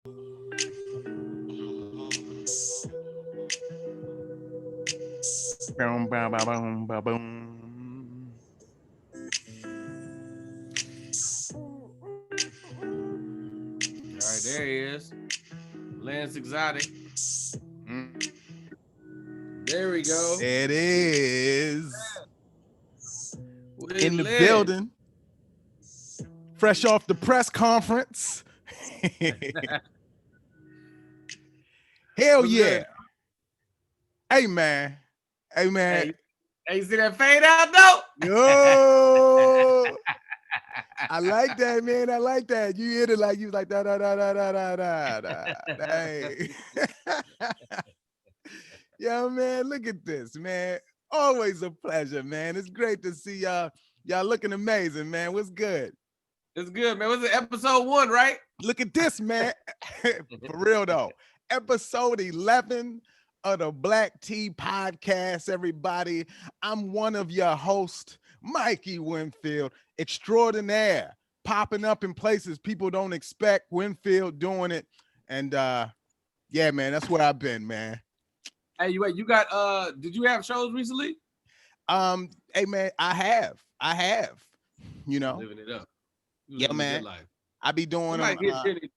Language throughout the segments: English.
Boom, boom, boom, boom, boom, boom. All right, there he is. Lance Exotic. There we go. There it is. We In the lit. building. Fresh off the press conference. Hell What's yeah. good? Hey, man. Hey, man. Hey, you see that fade out though? Yo. I like that, man. I like that. You hit it like you was like da da da da da da da da. Hey. Yo, man, look at this, man. Always a pleasure, man. It's great to see y'all. Y'all looking amazing, man. What's good? It's good, man. What's it, episode 1, right? Look at this, man. For real though. Episode 11 of the Black Tea Podcast, everybody. I'm one of your hosts, Mikey Winfield, extraordinaire, popping up in places people don't expect. Winfield doing it. And yeah, man, that's where I've been, man. Hey, you got did you have shows recently? Hey man, I have, you know. Living it up. Yeah, man. I be doing them.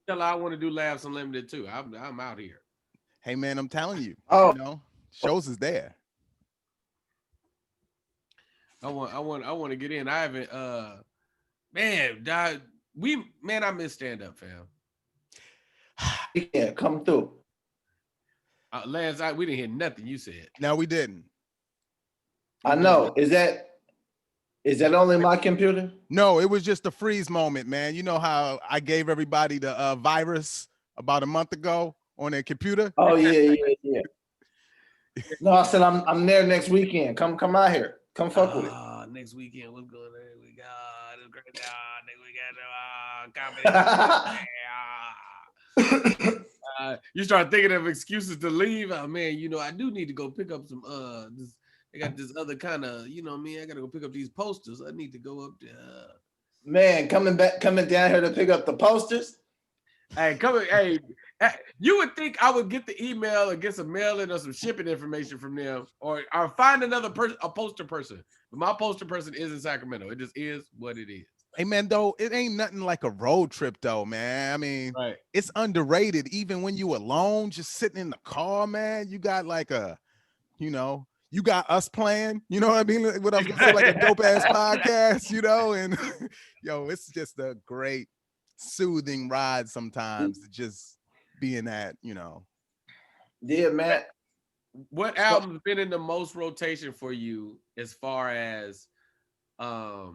Tell her I want to do Labs Unlimited too. I'm out here. Hey man, I'm telling you, Oh, you know, shows is there. I want to get in. I haven't I miss stand-up, fam. yeah, come through. Lance, we didn't hear nothing you said. No, we didn't. I know. Is that only my computer? No, it was just a freeze moment, man. You know how I gave everybody the virus about a month ago on their computer? Oh yeah. No, I said I'm there next weekend. Come out here. Come fuck with it. Next weekend, what's going on? We got it's great. Next weekend, comedy. You start thinking of excuses to leave. Oh man, you know I do need to go pick up some. I got this other kind of, you know me. I gotta go pick up these posters. I need to go up there. Man, coming down here to pick up the posters. Hey, hey, you would think I would get the email or get some mailing or some shipping information from them, or find another person, a poster person. But my poster person is in Sacramento. It just is what it is. Hey man, though, it ain't nothing like a road trip though, man. I mean, right. It's underrated. Even when you alone, just sitting in the car, man, you got like you got us playing, you know what I mean? What I was gonna say, like a dope ass podcast, you know, and yo, it's just a great soothing ride sometimes to just be in that, you know. Yeah, man. What album's been in the most rotation for you as far as like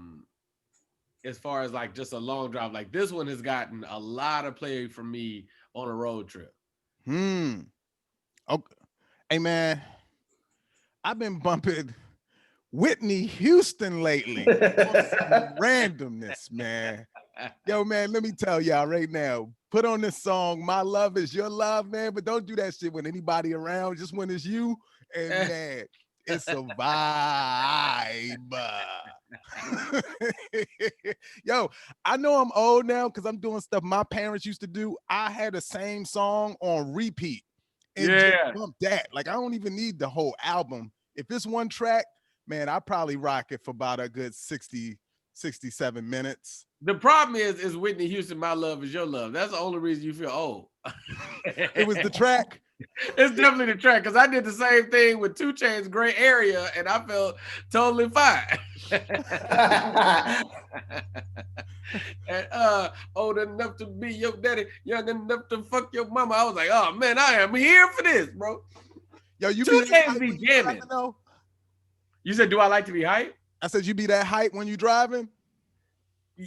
just a long drive? Like this one has gotten a lot of play from me on a road trip. Okay. Hey man, I've been bumping Whitney Houston lately. Some randomness, man. Yo, man, let me tell y'all right now. Put on this song, My Love Is Your Love, man. But don't do that shit when anybody around, just when it's you. And man, it's a vibe. Yo, I know I'm old now because I'm doing stuff my parents used to do. I had the same song on repeat. And just bump that. Like, I don't even need the whole album. If it's one track, man, I probably rock it for about a good 60, 67 minutes. The problem is Whitney Houston, My Love Is Your Love. That's the only reason you feel old. It was the track. It's definitely the track, because I did the same thing with 2 Chainz Gray Area, and I felt totally fine. And old enough to be your daddy, young enough to fuck your mama. I was like, oh man, I am here for this, bro. Yo, you 2 Chainz be jamming. You said, do I like to be hype? I said, you be that hype when you driving?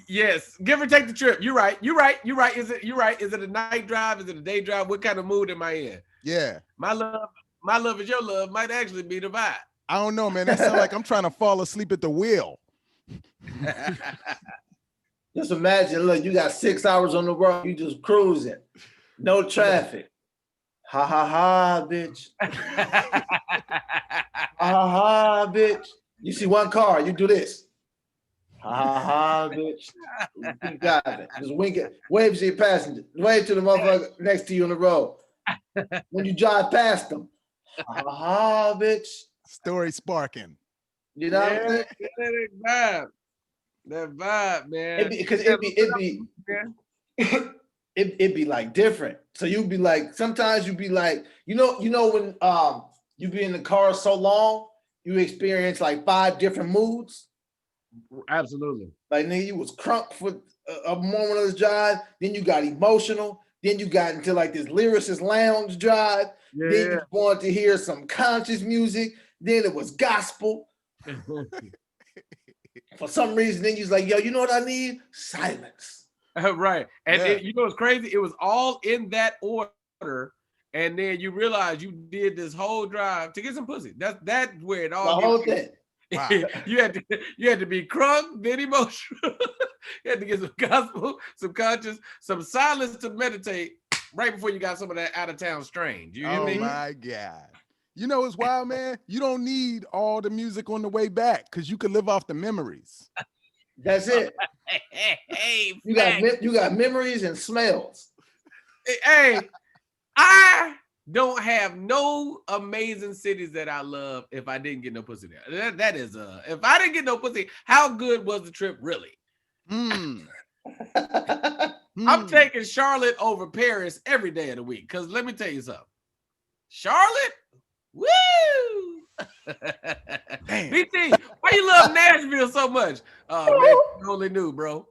Yes, give or take the trip. You're right. Is it a night drive? Is it a day drive? What kind of mood am I in? Yeah. My love is your love might actually be the vibe. I don't know, man. That sounds like I'm trying to fall asleep at the wheel. Just imagine, look, you got 6 hours on the road, you just cruising, no traffic. Ha ha ha, bitch. Ha ha ha, bitch. You see one car, you do this. Ha, bitch. You got it. Just wink it. Wave to your passenger. Wave to the motherfucker next to you on the road. When you drive past them. Ha, bitch. Story sparking. You know what I'm saying? That vibe, man. It'd be like different. So you'd be like, sometimes you'd be like, you know when you be in the car so long, you experience like 5 different moods. Absolutely. Like, nigga, you was crunk for a moment of the drive, then you got emotional, then you got into like this lyricist lounge drive, then you wanted to hear some conscious music, then it was gospel. For some reason, then you was like, yo, you know what I need? Silence. Right. And you know what's crazy? It was all in that order. And then you realize you did this whole drive to get some pussy. That's where it all the whole thing. Wow. you had to be crunk, then emotional. You had to get some gospel, some conscious, some silence to meditate right before you got some of that out of town strange. You hear me? Oh my God. You know what's wild, man? You don't need all the music on the way back because you could live off the memories. That's it. Hey, you got memories and smells. Hey, I don't have no amazing cities that I love if I didn't get no pussy there. That is if I didn't get no pussy, how good was the trip really? Mm. I'm taking Charlotte over Paris every day of the week. Cause let me tell you something. Charlotte, woo! BT, why you love Nashville so much? Oh man, you only knew, bro.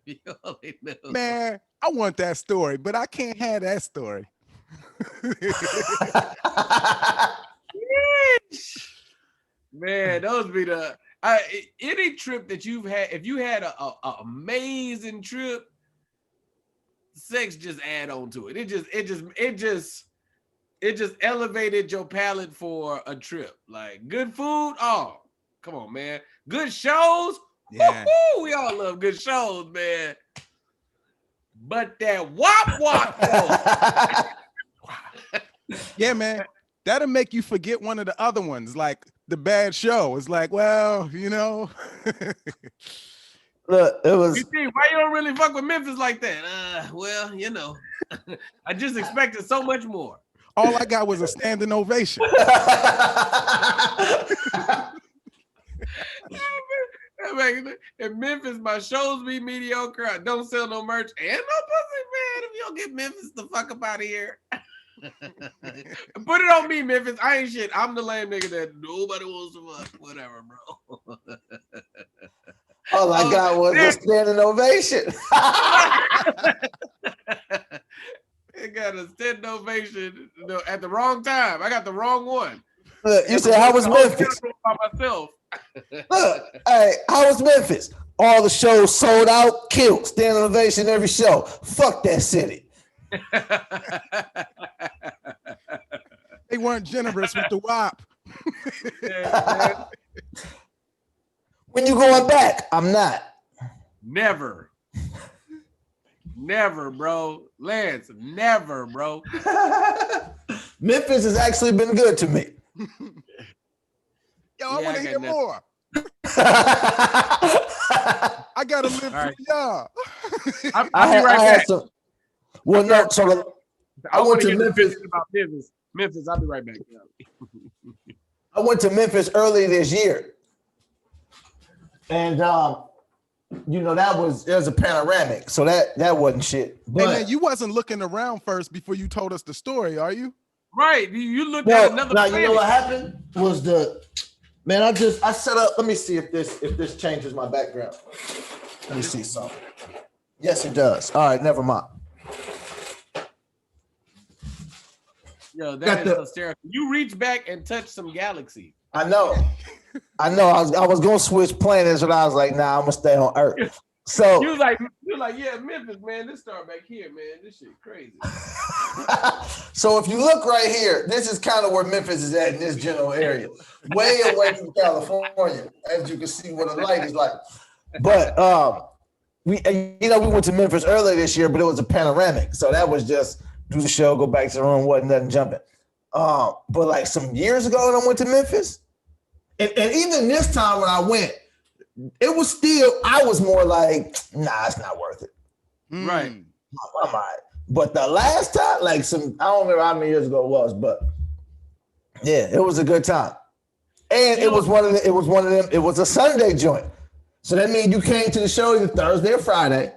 You only knew. Man, I want that story, but I can't have that story. Man, those be the any trip that you've had. If you had a amazing trip, sex just add on to it. It just elevated your palate for a trip. Like good food. Oh, come on, man. Good shows. Yeah, woo-hoo, we all love good shows, man. But that wop. Yeah, man. That'll make you forget one of the other ones, like the bad show. It's like, well, you know. Look, it was. You see, why you don't really fuck with Memphis like that? Well, you know, I just expected so much more. All I got was a standing ovation. In Memphis, my shows be mediocre. I don't sell no merch and no pussy, man. If you don't get Memphis the fuck up out of here. Put it on me, Memphis. I ain't shit. I'm the lame nigga that nobody wants to fuck. Whatever, bro. All I got was a standing ovation. It got a standing ovation at the wrong time. I got the wrong one. Look, you said, how was Memphis? By myself. Look, hey, how was Memphis? All the shows sold out, killed, standing ovation every show. Fuck that city. They weren't generous with the WAP. Yeah, when you going back? I'm not. Never. Never, bro. Lance, never, bro. Memphis has actually been good to me. Yo, I want to hear more. I gotta live for y'all. I'll be right back. Well, no, so I went to Memphis. About Memphis, I'll be right back. I went to Memphis early this year. And you know, there was a panoramic, so that wasn't shit. But hey man, you wasn't looking around first before you told us the story, are you? Right. You looked at another now planet. You know what happened was I set up. Let me see if this changes my background. Let me see something. Yes, it does. All right, never mind. Yo, that is hysterical. You reach back and touch some galaxy. I know. I was gonna switch planets, but I was like, nah, I'm gonna stay on Earth. So you like, yeah, Memphis, man. This star back here, man. This shit crazy. So if you look right here, this is kind of where Memphis is at in this general area, way away from California, as you can see what the light is like. But we went to Memphis earlier this year, but it was a panoramic, so that was just do the show, go back to the room, wasn't nothing jumping. But like some years ago when I went to Memphis, and even this time when I went, it was still, I was more like, nah, it's not worth it. Right. I'm all right. But the last time, like I don't remember how many years ago it was, but yeah, it was a good time. And it was one of them, it was a Sunday joint. So that means you came to the show either Thursday or Friday.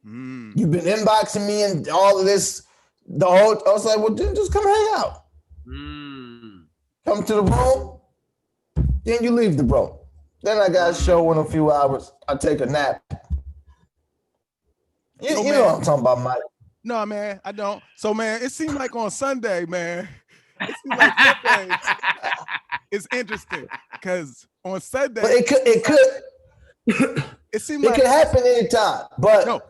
You've been inboxing me and all of this. I was like, well, dude, just come hang out. Come to the room, then you leave the room. Then I got a show in a few hours. I take a nap. You know what I'm talking about, Mike. No, man, I don't. So, man, it seemed like on Sunday, man. It seemed like Sunday. It's interesting because on Sunday, but it could. It seemed like it could happen anytime. But no.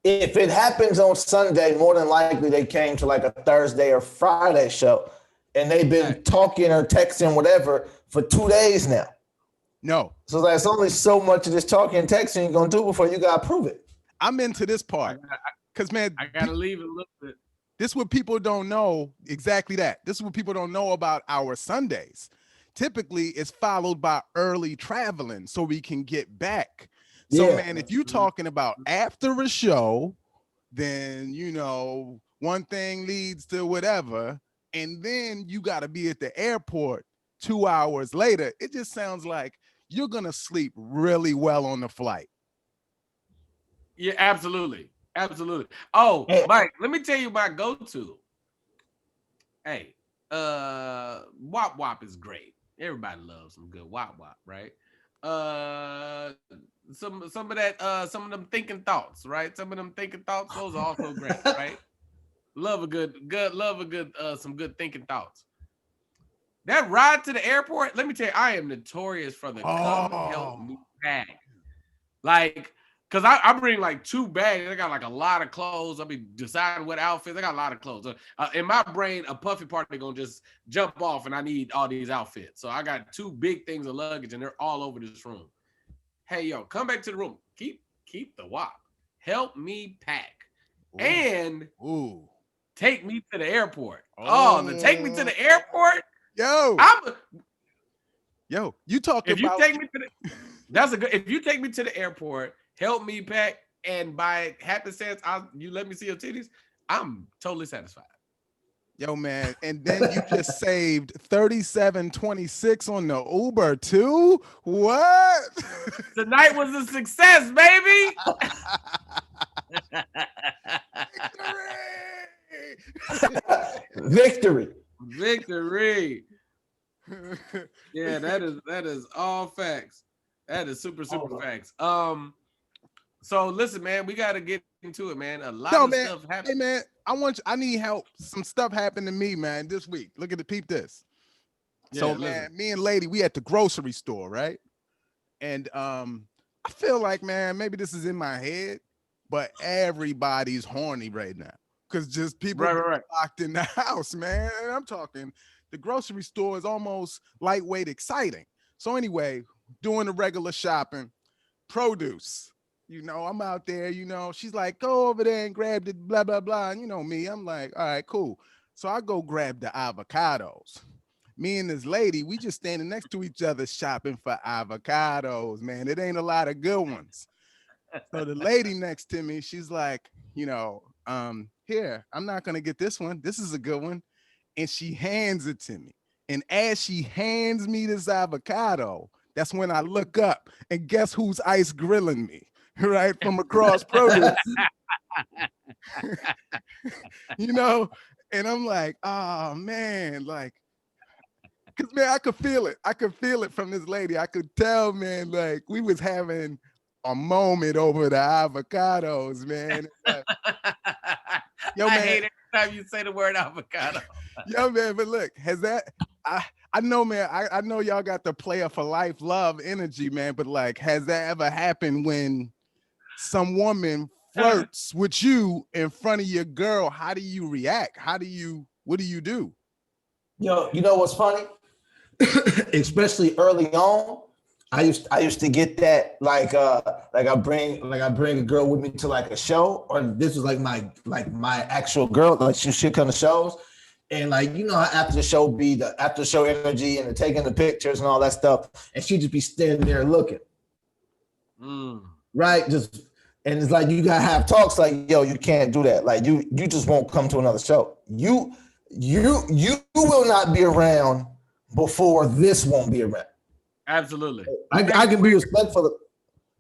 if it happens on Sunday, more than likely they came to like a Thursday or Friday show, and they've been talking or texting whatever for 2 days now. No. So there's only so much of this talking and texting you're gonna do before you gotta prove it. I'm into this part because, man, I gotta leave it a little bit. This is what people don't know. Exactly that. This is what people don't know about our Sundays. Typically, it's followed by early traveling so we can get back. So, man, if you're talking about after a show, then, one thing leads to whatever, and then you got to be at the airport 2 hours later. It just sounds like you're going to sleep really well on the flight. Yeah, absolutely. Absolutely. Oh, Mike, let me tell you my go-to. Hey, Wop Wop is great. Everybody loves some good Wop Wop, right? Some of them thinking thoughts, right? Some of them thinking thoughts, those are also great, right? Love some good thinking thoughts. That ride to the airport, let me tell you, I am notorious for the come help me bag. Like, because I bring like 2 bags. I got like a lot of clothes. I'll be deciding what outfits. I got a lot of clothes. In my brain, a puffy party going to just jump off and I need all these outfits. So I got 2 big things of luggage and they're all over this room. Hey, yo, come back to the room. Keep the WAP. Help me pack. Ooh. And take me to the airport. Take me to the airport? Yo, you talking about... If you take me to the airport, help me pack, and by happenstance, you let me see your titties, I'm totally satisfied. Yo, man, and then you just saved $37.26 on the Uber too? What? Tonight was a success, baby. Victory. Yeah, that is all facts. That is super facts. So listen, man, we got to get into it, man. A lot of stuff happened. Hey, man, I need help. Some stuff happened to me, man, this week. Look at the peep this. Yeah, so, man, me and Lady, we at the grocery store, right? And I feel like, man, maybe this is in my head, but everybody's horny right now because just people locked in the house, man. And I'm talking, the grocery store is almost lightweight exciting. So anyway, doing the regular shopping, produce. I'm out there, she's like, go over there and grab the blah, blah, blah. And me, I'm like, all right, cool. So I go grab the avocados. Me and this lady, we just standing next to each other shopping for avocados, man. It ain't a lot of good ones. So the lady next to me, she's like, here, I'm not going to get this one. This is a good one. And she hands it to me. And as she hands me this avocado, that's when I look up and guess who's ice grilling me? Right from across produce, and I'm like, oh man, like, cause man, I could feel it from this lady. I could tell, man, like we was having a moment over the avocados, man. Like, yo, man, I hate every time you say the word avocado. Yo, man, but look, I know, man, I know y'all got the player for life love energy, man, but like, has that ever happened when some woman flirts with you in front of your girl? How do you react? what do you do? Yo, you know what's funny? Especially early on, I used to get that like I bring a girl with me to like a show, or this was like my actual girl, like she'd come to shows, And like, you know how after the show be the after show energy and the taking the pictures and all that stuff, and she just be standing there looking. Right? Just and it's like you gotta have talks like, yo, you can't do that. Like you just won't come to another show. You will not be around before this won't be around. Absolutely. I can be respectful.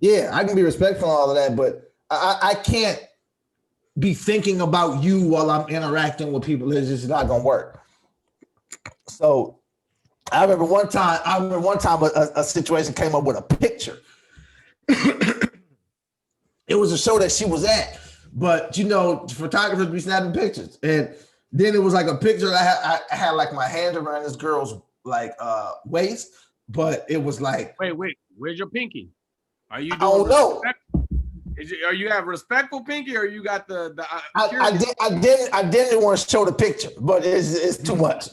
I can be respectful of all of that, but I can't be thinking about you while I'm interacting with people. It's just not gonna work. So I remember one time a situation came up with a picture. It was a show that she was at, but you know, photographers be snapping pictures, and then it was like a picture that I had like my hand around this girl's like waist, but it was like, wait, where's your pinky? Are you doing? I don't know. Are you have respectful pinky, or you got the? I didn't want to show the picture, but it's too much.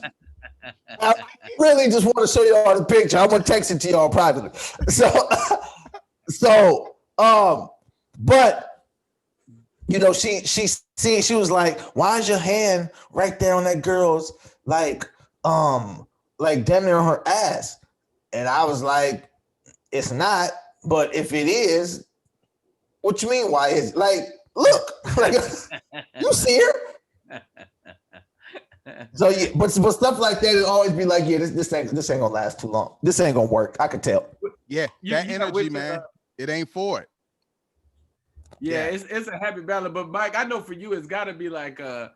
I really just want to show y'all the picture. I'm gonna text it to y'all privately. But you know, she was like, "Why is your hand right there on that girl's like damn near her ass?" And I was like, "It's not, but if it is, what you mean? Why is like look like you see her?" So yeah, but stuff like that, it always be like, yeah, this ain't gonna last too long. This ain't gonna work. I could tell. Yeah, that energy, man, it ain't for it. Yeah, it's a happy balance. But Mike, I know for you, it's got to be like a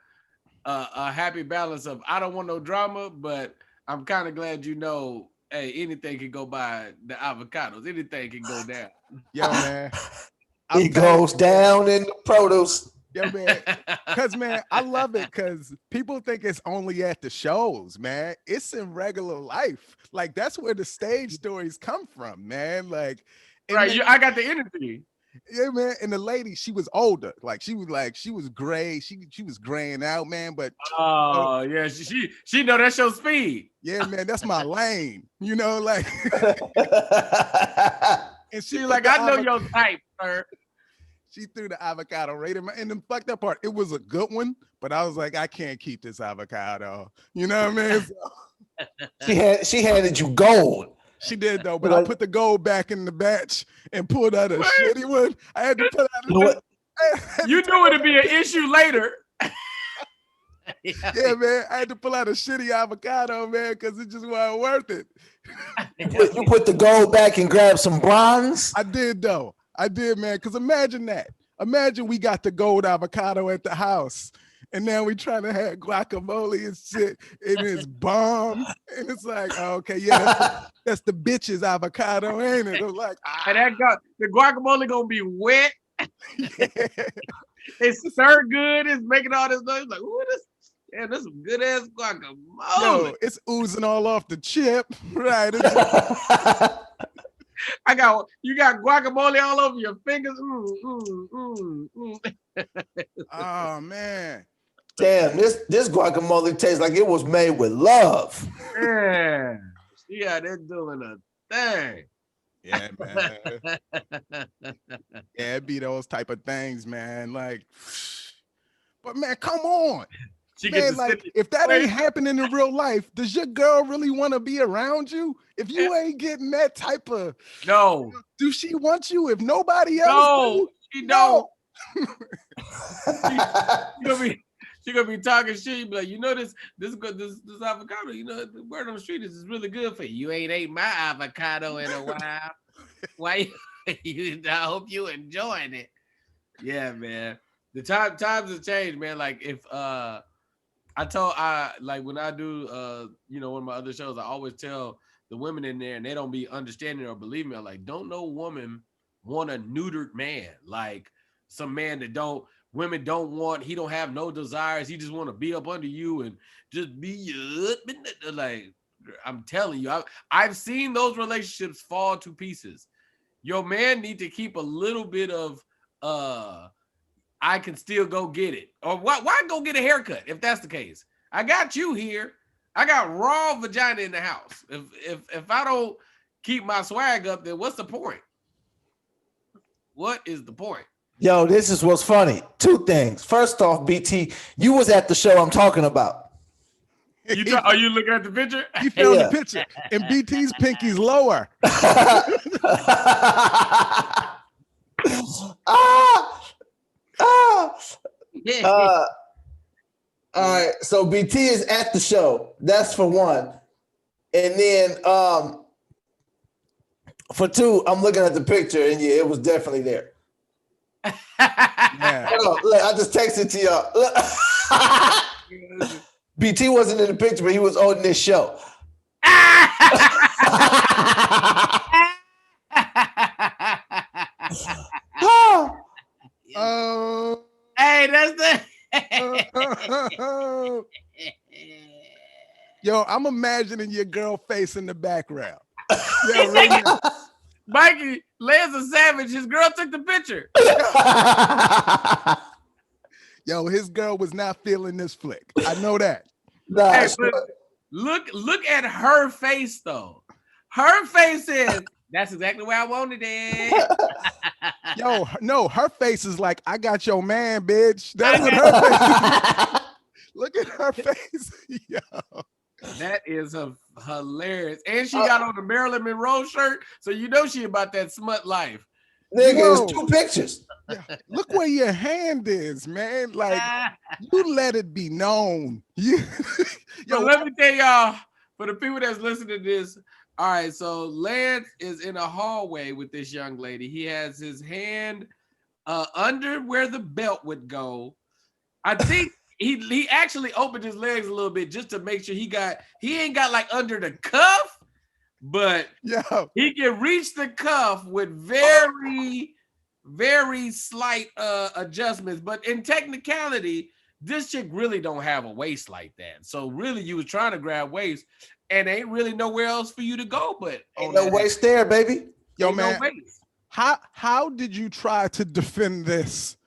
happy balance of I don't want no drama, but I'm kind of glad you know, hey, anything can go by the avocados. Anything can go down. Yo, man, it goes down in the produce. Yo, man, because, man, I love it because people think it's only at the shows, man. It's in regular life. Like, that's where the stage stories come from, man. Like, right, I got the energy. Yeah, man. And the lady, she was older. Like, she was gray. She was graying out, man. But yeah, she know that's your speed. Yeah, man, that's my lane. You know, like and she's like, I know your type, sir. She threw the avocado right in my, and the fucked up part, it was a good one, but I was like, I can't keep this avocado. You know what I mean? So, she handed you gold. She did though, but I put the gold back in the batch and pulled out a shitty one. I had to put out you knew it'd be an issue later. Yeah, man. I had to pull out a shitty avocado, man, because it just wasn't worth it. You put the gold back and grab some bronze? I did though. I did, man. Because imagine that. Imagine we got the gold avocado at the house. And now we trying to have guacamole and shit, and it's bomb. And it's like, oh, okay, yeah, that's the bitch's avocado, ain't it? I'm like, and the guacamole gonna be wet. Yeah. It's so good. It's making all this noise. Like, ooh, this is some good ass guacamole. Yo, it's oozing all off the chip, right? You got guacamole all over your fingers. Oh man. Damn, this guacamole tastes like it was made with love. Yeah, they're doing a thing. Yeah, man. Yeah, it be those type of things, man. Like, but man, come on. Man, like, if that ain't happening in real life, does your girl really want to be around you? If you ain't getting that type of do she want you? If nobody else she don't. She gonna be talking shit. You be like, you know this avocado. You know the word on the street is really good for you. You ain't ate my avocado in a while. Why? I hope you enjoying it. Yeah, man. The times have changed, man. Like if when I do one of my other shows, I always tell the women in there, and they don't be understanding or believing me. I'm like, don't no woman want a neutered man, like some man that women don't want. He don't have no desires. He just want to be up under you and just be your like. I'm telling you, I've seen those relationships fall to pieces. Your man need to keep a little bit of I can still go get it. Or why go get a haircut if that's the case? I got you here. I got raw vagina in the house. If I don't keep my swag up, then what's the point? What is the point? Yo, this is what's funny. Two things. First off, BT, you was at the show I'm talking about. Are you looking at the picture? He found the picture, and BT's pinky's lower. All right, so BT is at the show. That's for one. And then for two, I'm looking at the picture, and yeah, it was definitely there. Yeah. Look, I just texted to y'all. Look. BT wasn't in the picture, but he was on this show. Oh. Hey, that's the. Yo, I'm imagining your girl face in the background. Yeah, right now. Mikey, Lance a savage. His girl took the picture. Yo, his girl was not feeling this flick. I know that. Nah, Hey, but look at her face though. Her face is that's exactly where I wanted it. Yo, no, her face is like, I got your man, bitch. That's what her face is. Look at her face. Yo. That is hilarious. And she got on the Marilyn Monroe shirt, so you know she about that smut life. Nigga, it's two pictures. Yeah. Look where your hand is, man. Like, you let it be known. Yo, let me tell y'all, for the people that's listening to this, all right, so Lance is in a hallway with this young lady. He has his hand under where the belt would go. I think he actually opened his legs a little bit just to make sure he ain't got like under the cuff, but he can reach the cuff with very, very slight adjustments. But in technicality, this chick really don't have a waist like that. So really, you was trying to grab waist, and ain't really nowhere else for you to go. But ain't no waist there, baby. Yo, ain't man, no waist. How did you try to defend this?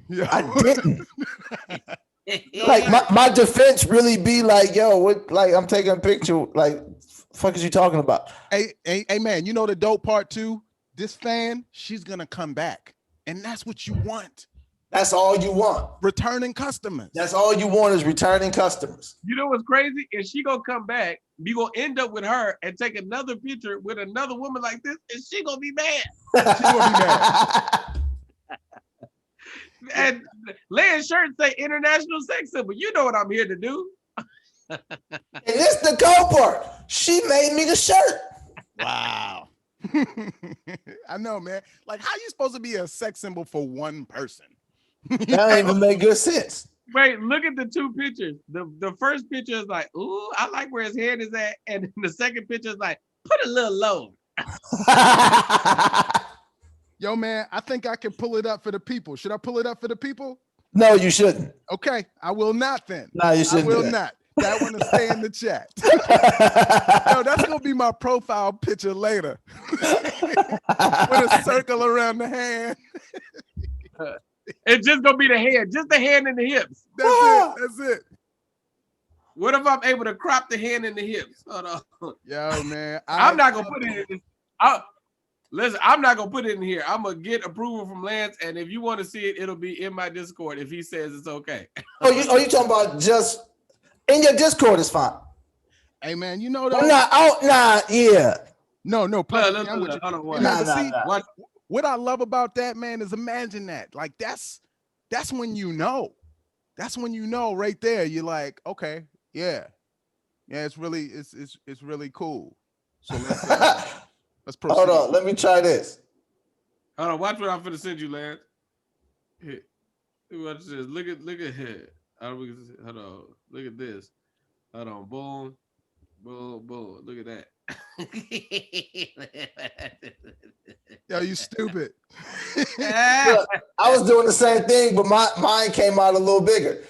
Yo. I didn't. Like my defense really be like, yo, what? Like I'm taking a picture. Like, fuck is you talking about? Hey, man, you know the dope part too? This fan, she's gonna come back, and that's what you want. That's all you want. Returning customers. That's all you want is returning customers. You know what's crazy? Is she gonna come back, you gonna end up with her and take another picture with another woman like this, and she gonna be mad. She gonna be mad. And Leah's shirt say international sex symbol. You know what I'm here to do. And this the cool part. She made me the shirt. Wow. I know, man. Like, how you supposed to be a sex symbol for one person? That don't even make good sense. Wait, look at the two pictures. The first picture is like, ooh, I like where his head is at. And the second picture is like, put a little low. Yo, man, I think I can pull it up for the people. Should I pull it up for the people? No, you shouldn't. Okay, I will not then. No, you shouldn't. I will not. That one will stay in the chat. Yo, that's gonna be my profile picture later. With a circle around the hand. It's just gonna be the hand, just the hand and the hips. That's it. What if I'm able to crop the hand and the hips? Hold on. Yo, man. I'm not gonna put it in. Listen, I'm not gonna put it in here. I'm gonna get approval from Lance, and if you want to see it, it'll be in my Discord if he says it's okay. You talking about just in your Discord is fine. Hey, man, you know that. No. What I love about that, man, is imagine that. Like that's when you know. That's when you know right there. You're like, okay, yeah, it's really cool. So let's proceed. Hold on, let me try this. Hold on, watch what I'm finna send you, Lance. Here. Watch this. Look at here. Hold on. Look at this. Hold on. Boom. Boom. Boom. Look at that. Yo, you stupid. Look, I was doing the same thing, but mine came out a little bigger.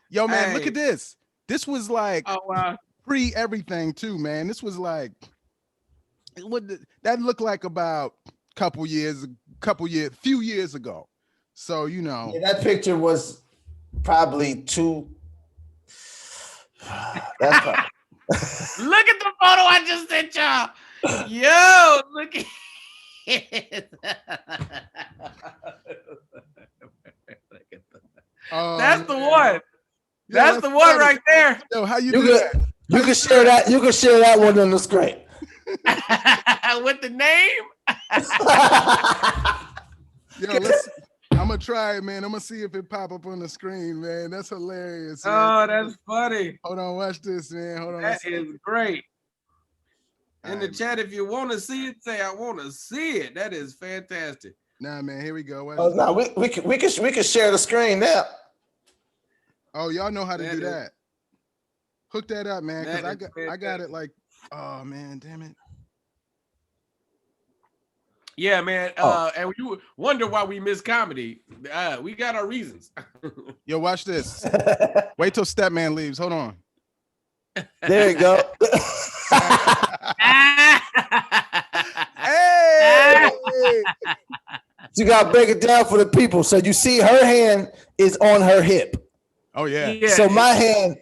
Yo, man, look at this. This was like wow. pre everything too, man. This was like that looked like about few years ago. So yeah, that picture was probably too. That's probably... Look at the photo I just sent y'all. Yo, look at it. Oh, That's the man. one. Yeah, That's the one right there. Yo, how you You do can that? you can share that. You can share that one on the screen. With the name. Yo, I'm gonna try it, man. I'm gonna see if it pop up on the screen, man. That's hilarious. Man. Oh, that's funny. Hold on, watch this, man. Hold on. That is great. In the Alright, chat, if you want to see it, say I want to see it. That is fantastic. Nah, man. Here we go. Watch Oh this. no, we can share the screen now. Oh, y'all know how to That do is- that. Hook that up, man. Because That is I got it like, oh man, damn it. Yeah, man. And you wonder why we miss comedy. We got our reasons. Yo, watch this. Wait till Stepman leaves. Hold on. There you go. Hey! You gotta break it down for the people. So you see, her hand is on her hip. Oh yeah. Yeah, So my hand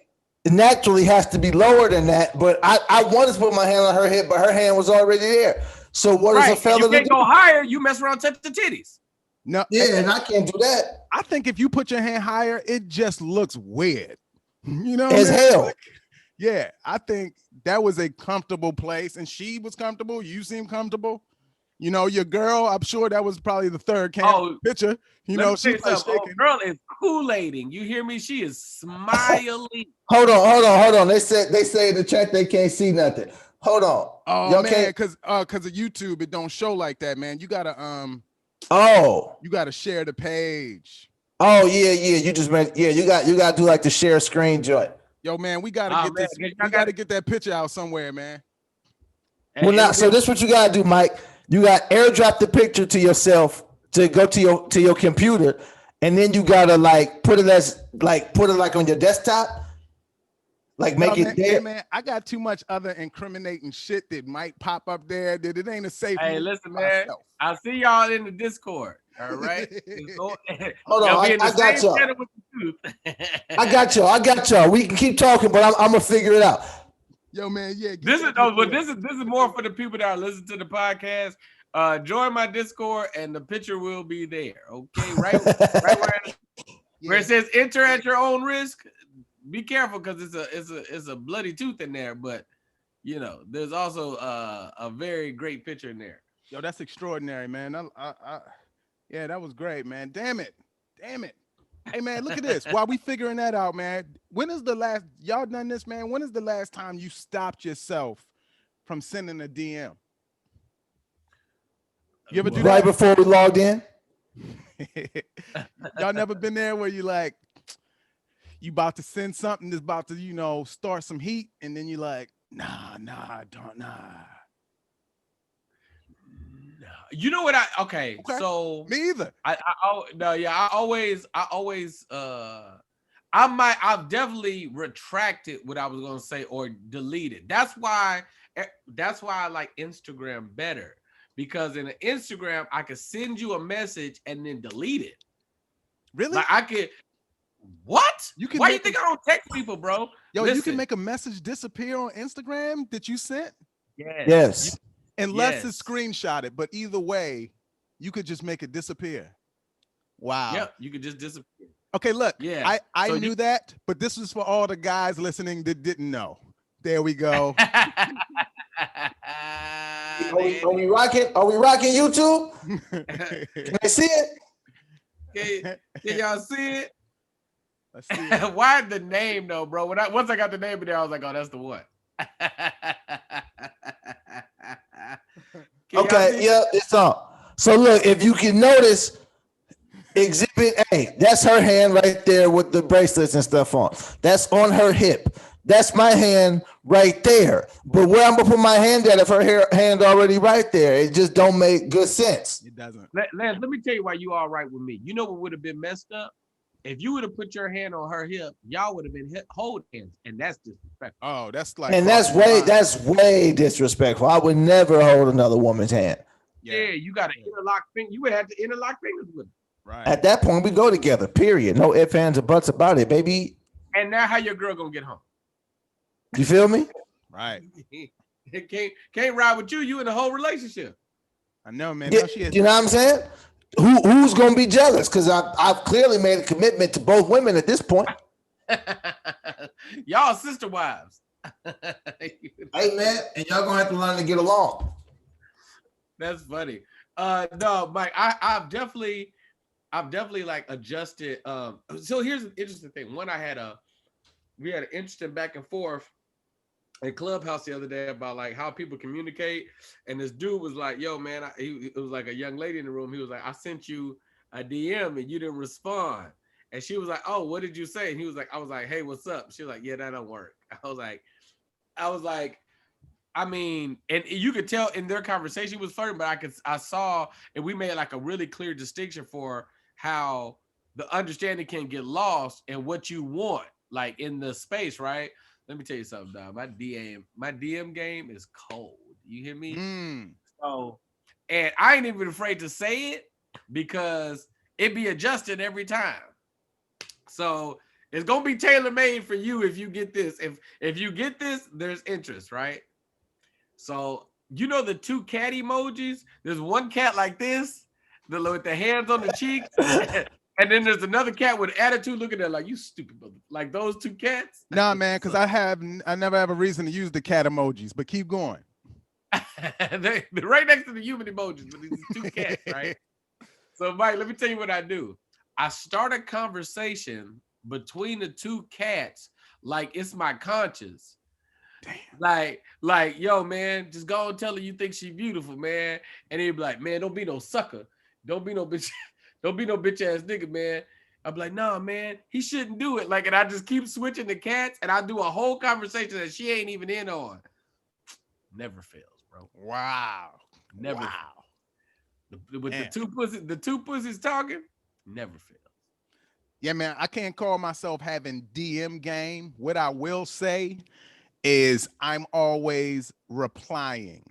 naturally has to be lower than that. But I wanted to put my hand on her hip, but her hand was already there. So what does a right. fella You do? can't go higher. You mess around, touch the titties. No. Yeah, and I can't do that. I think if you put your hand higher, it just looks weird. You know, As man? hell. Like, yeah, I think that was a comfortable place, and she was comfortable. You seem comfortable. You know, your girl, I'm sure that was probably the third picture. You Let know, me tell you she's like something. Oh, shaking. girl is Kool-Aiding. You hear me? She is smiling. Hold on. They say in the chat they can't see nothing. Hold on. Oh Y'all man, can't. because of YouTube, it don't show like that, man. You gotta Oh share the page. yeah. You just meant You got to do like the share screen joint. Yo, man, we gotta get this. We gotta get that picture out somewhere, man. Well, now, so this is what you gotta do, Mike. You got airdrop the picture to yourself to go to your computer, and then you gotta put it on your desktop, make it there. Hey, man, I got too much other incriminating shit that might pop up there that it ain't a safe. Hey, listen, man. I see y'all in the Discord. All right. Hold on, I got y'all. I got y'all. We can keep talking, but I'm gonna figure it out. Yo, man, yeah. This is more for the people that are listening to the podcast. Join my Discord, and the picture will be there. Okay, right where it says "enter at your own risk." Be careful because it's a bloody tooth in there, but you know there's also a very great picture in there. Yo, that's extraordinary, man. Yeah, that was great, man. Damn it. Hey, man, look at this. While we figuring that out, man, when is the last, y'all done this, man? When is the last time you stopped yourself from sending a DM? You ever do that? Right before we logged in? Y'all never been there where you you about to send something that's about to, start some heat, and then you nah. You know what? Okay. So me either. I've definitely retracted what I was gonna say or deleted. That's why I like Instagram better, because in Instagram I could send you a message and then delete it. Really? Like I could. What? Why you think I don't text people, bro? Yo, Listen. you can make a message disappear on Instagram that you sent? Yes. Unless it's screenshotted, but either way, you could just make it disappear. Wow. Yep, you could just disappear. Okay, look. Yeah. I knew that, but this was for all the guys listening that didn't know. There we go. Are we rocking? Are we rocking YouTube? Can I see it? Can y'all see it? Let's see it. Why the name though, bro? Once I got the name in there, I was like, oh, that's the one. Okay, yeah, it's on. So look, if you can notice, Exhibit A, that's her hand right there with the bracelets and stuff on. That's on her hip. That's my hand right there. But where I'm gonna put my hand at if her hand already right there? It just don't make good sense. It doesn't. Lance, let me tell you why you all right with me. You know what would have been messed up? If you would have put your hand on her hip, y'all would have been hold hands, and that's disrespectful. Oh, that's like, And that's way disrespectful. I would never hold another woman's hand. Yeah, you got to interlock fingers. You would have to interlock fingers with her. Right. At that point, we go together. Period. No ifs, ands, or buts about it, baby. And now, how your girl gonna get home? You feel me? Right. Can't ride with you. You in the whole relationship. I know, man. Yeah, No, she is. you know what I'm saying? who's gonna be jealous? Because I've clearly made a commitment to both women at this point. Y'all sister wives. Hey man, and y'all gonna have to learn to get along. That's funny. No, Mike, I've definitely like adjusted. So here's an interesting thing. We had an interesting back and forth in Clubhouse the other day about like how people communicate. And this dude was like, yo, man, it was like a young lady in the room. He was like, I sent you a DM and you didn't respond. And she was like, oh, what did you say? And he was like, I was like, hey, what's up? She was like, yeah, that don't work. I was like, I mean, and you could tell in their conversation was flirting, but I saw, and we made like a really clear distinction for how the understanding can get lost and what you want, like in the space, right? Let me tell you something, dog. My DM game is cold. You hear me? So, and I ain't even afraid to say it because it be adjusted every time. So it's gonna be tailor-made for you if you get this. If you get this, there's interest, right? So you know the two cat emojis? There's one cat like this, with the hands on the cheeks, and then there's another cat with attitude looking at it like, you stupid mother. Like those two cats. Nah, man, because I never have a reason to use the cat emojis, but keep going. They're right next to the human emojis, but these two cats, right? So Mike, let me tell you what I do. I start a conversation between the two cats like it's my conscience. Damn. Like, yo, man, just go and tell her you think she beautiful, man. And he'd be like, man, don't be no sucker. Don't be no bitch. Don't be no bitch ass nigga, man. I'm like, nah, man, he shouldn't do it. Like, and I just keep switching the cats, and I do a whole conversation that she ain't even in on. Never fails, bro. Wow. Never. Fails. With the two pussies talking, never fails. Yeah, man, I can't call myself having DM game. What I will say is I'm always replying.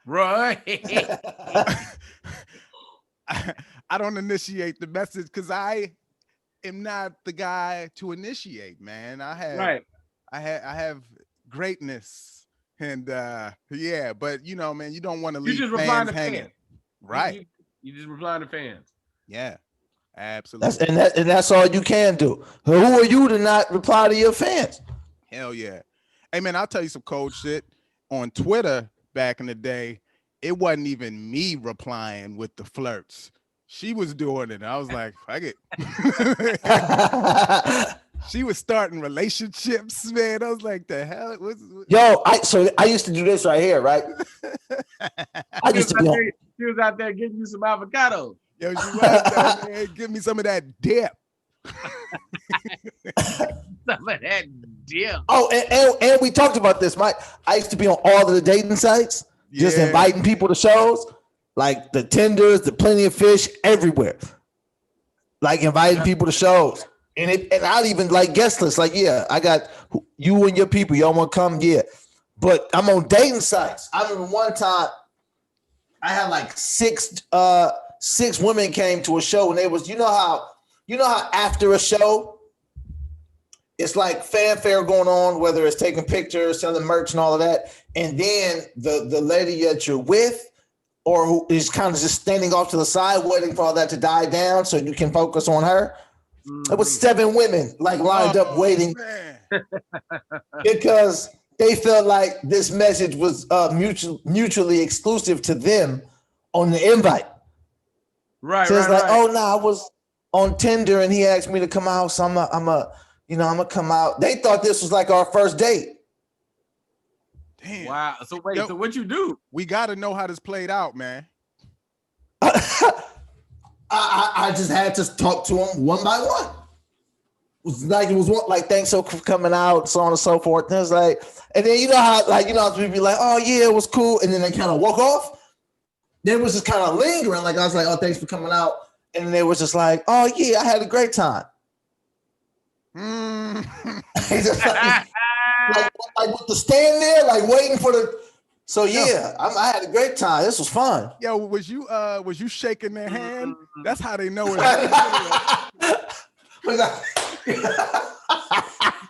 Right. I don't initiate the message because I am not the guy to initiate, man. I have greatness, and yeah, but you know, man, you don't want to leave fans hanging, right? You just reply to fans. Yeah, absolutely. That's all you can do. Who are you to not reply to your fans? Hell yeah. Hey man, I'll tell you some cold shit. On Twitter back in the day, it wasn't even me replying with the flirts. She was doing it. I was like, fuck it. She was starting relationships, man. I was like, the hell? Yo, I used to do this right here, right? She was out there getting you some avocado. Yo, she was out there, give me some of that dip. Some of that dip. Oh, and we talked about this, Mike. I used to be on all of the dating sites, just inviting people to shows, like the Tinders, the Plenty of Fish, everywhere. Like inviting people to shows. And I'd even like guest lists, like, yeah, I got you and your people. Y'all want to come? Yeah. But I'm on dating sites. I remember one time I had like six women came to a show, and they was, you know how after a show, it's like fanfare going on, whether it's taking pictures, selling merch and all of that. And then the lady that you're with or who is kind of just standing off to the side waiting for all that to die down so you can focus on her. It was 7 women like lined up waiting because they felt like this message was mutually exclusive to them on the invite. Right. So it's like, oh no, I was on Tinder and he asked me to come out, so I'm gonna come out. They thought this was like our first date. Damn. Wow. So wait, so what you do? We got to know how this played out, man. I just had to talk to him one by one. It was like thanks for coming out, so on and so forth. And it was like, and then you know how people be like, oh yeah, it was cool, and then they kind of walk off. Then it was just kind of lingering. Like I was like, oh, thanks for coming out, and they was just like, oh yeah, I had a great time. Just like with the stand there, like waiting for the. So yeah, I had a great time. This was fun. Yo, was you shaking their hand? That's how they know it.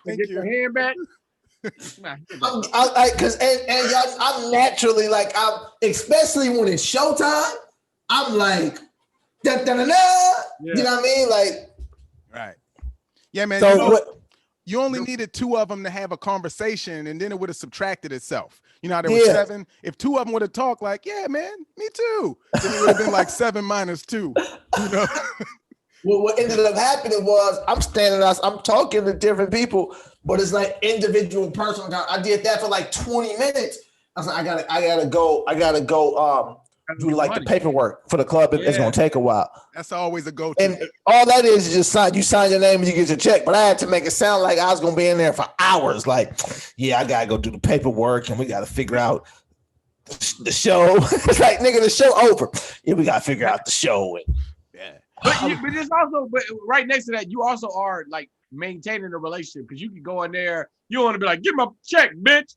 Get your hand back. I'm naturally like, especially when it's showtime, I'm like, Dun, dun, dun, dun. You know what I mean? Like, right. Yeah, man. So you only needed 2 of them to have a conversation, and then it would have subtracted itself. You know how there were 7? If 2 of them would have talked like, yeah, man, me too, then it would have been like 7 minus 2. You know? Well, what ended up happening was I'm talking to different people, but it's like individual personal. I did that for like 20 minutes. I was like, I gotta go do like the paperwork for the club. It's gonna take a while. That's always a go-to. And all that is just sign your name and you get your check. But I had to make it sound like I was gonna be in there for hours. Like, yeah, I gotta go do the paperwork and we gotta figure out the show. It's like, nigga, the show over. Yeah, we gotta figure out the show. And, But it's also, but right next to that, you also are like maintaining a relationship because you can go in there. You want to be like, give my check, bitch.